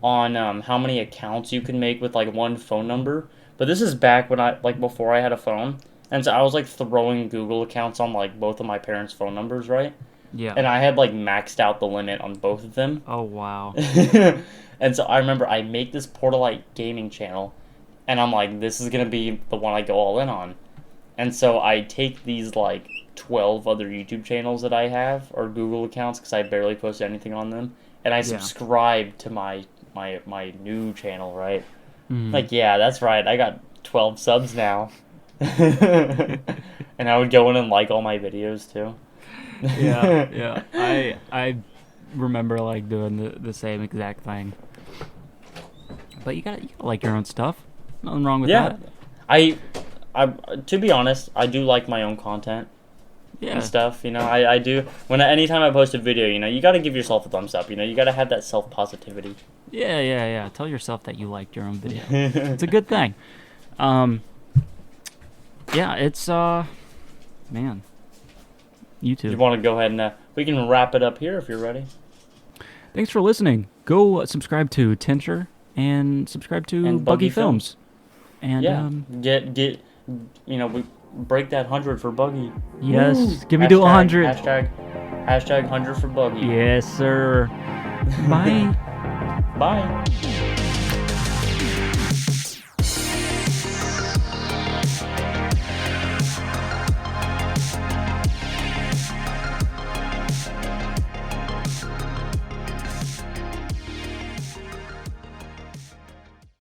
A: on how many accounts you can make with like one phone number. But this is back when before I had a phone. And so I was like throwing Google accounts on like both of my parents' phone numbers, right?
B: Yeah.
A: And I had like maxed out the limit on both of them.
B: Oh wow.
A: And so I remember I make this Portalite gaming channel and I'm like, this is gonna be the one I go all in on. And so I take these like 12 other YouTube channels that I have or Google accounts because I barely post anything on them, and I subscribe to my new channel, right? Like, yeah, that's right. I got 12 subs now. And I would go in and like all my videos too.
B: Yeah. I remember like doing the same exact thing. But you gotta like your own stuff. Nothing wrong with that.
A: I to be honest, I do like my own content.
B: Yeah.
A: And stuff, you know, I do. Anytime I post a video, you know, you got to give yourself a thumbs up. You know, you got to have that self positivity.
B: Yeah. Tell yourself that you liked your own video. It's a good thing. Yeah, it's man, YouTube.
A: You want to go ahead and we can wrap it up here if you're ready.
B: Thanks for listening. Go subscribe to Tincture and subscribe to
A: And
B: Buggy
A: Buggy
B: Films. And
A: yeah, get you know, we break that 100 for Buggy.
B: yes,
A: Woo!
B: give me to 100.
A: Hashtag 100 for Buggy.
B: Yes, sir. Bye.
A: Bye.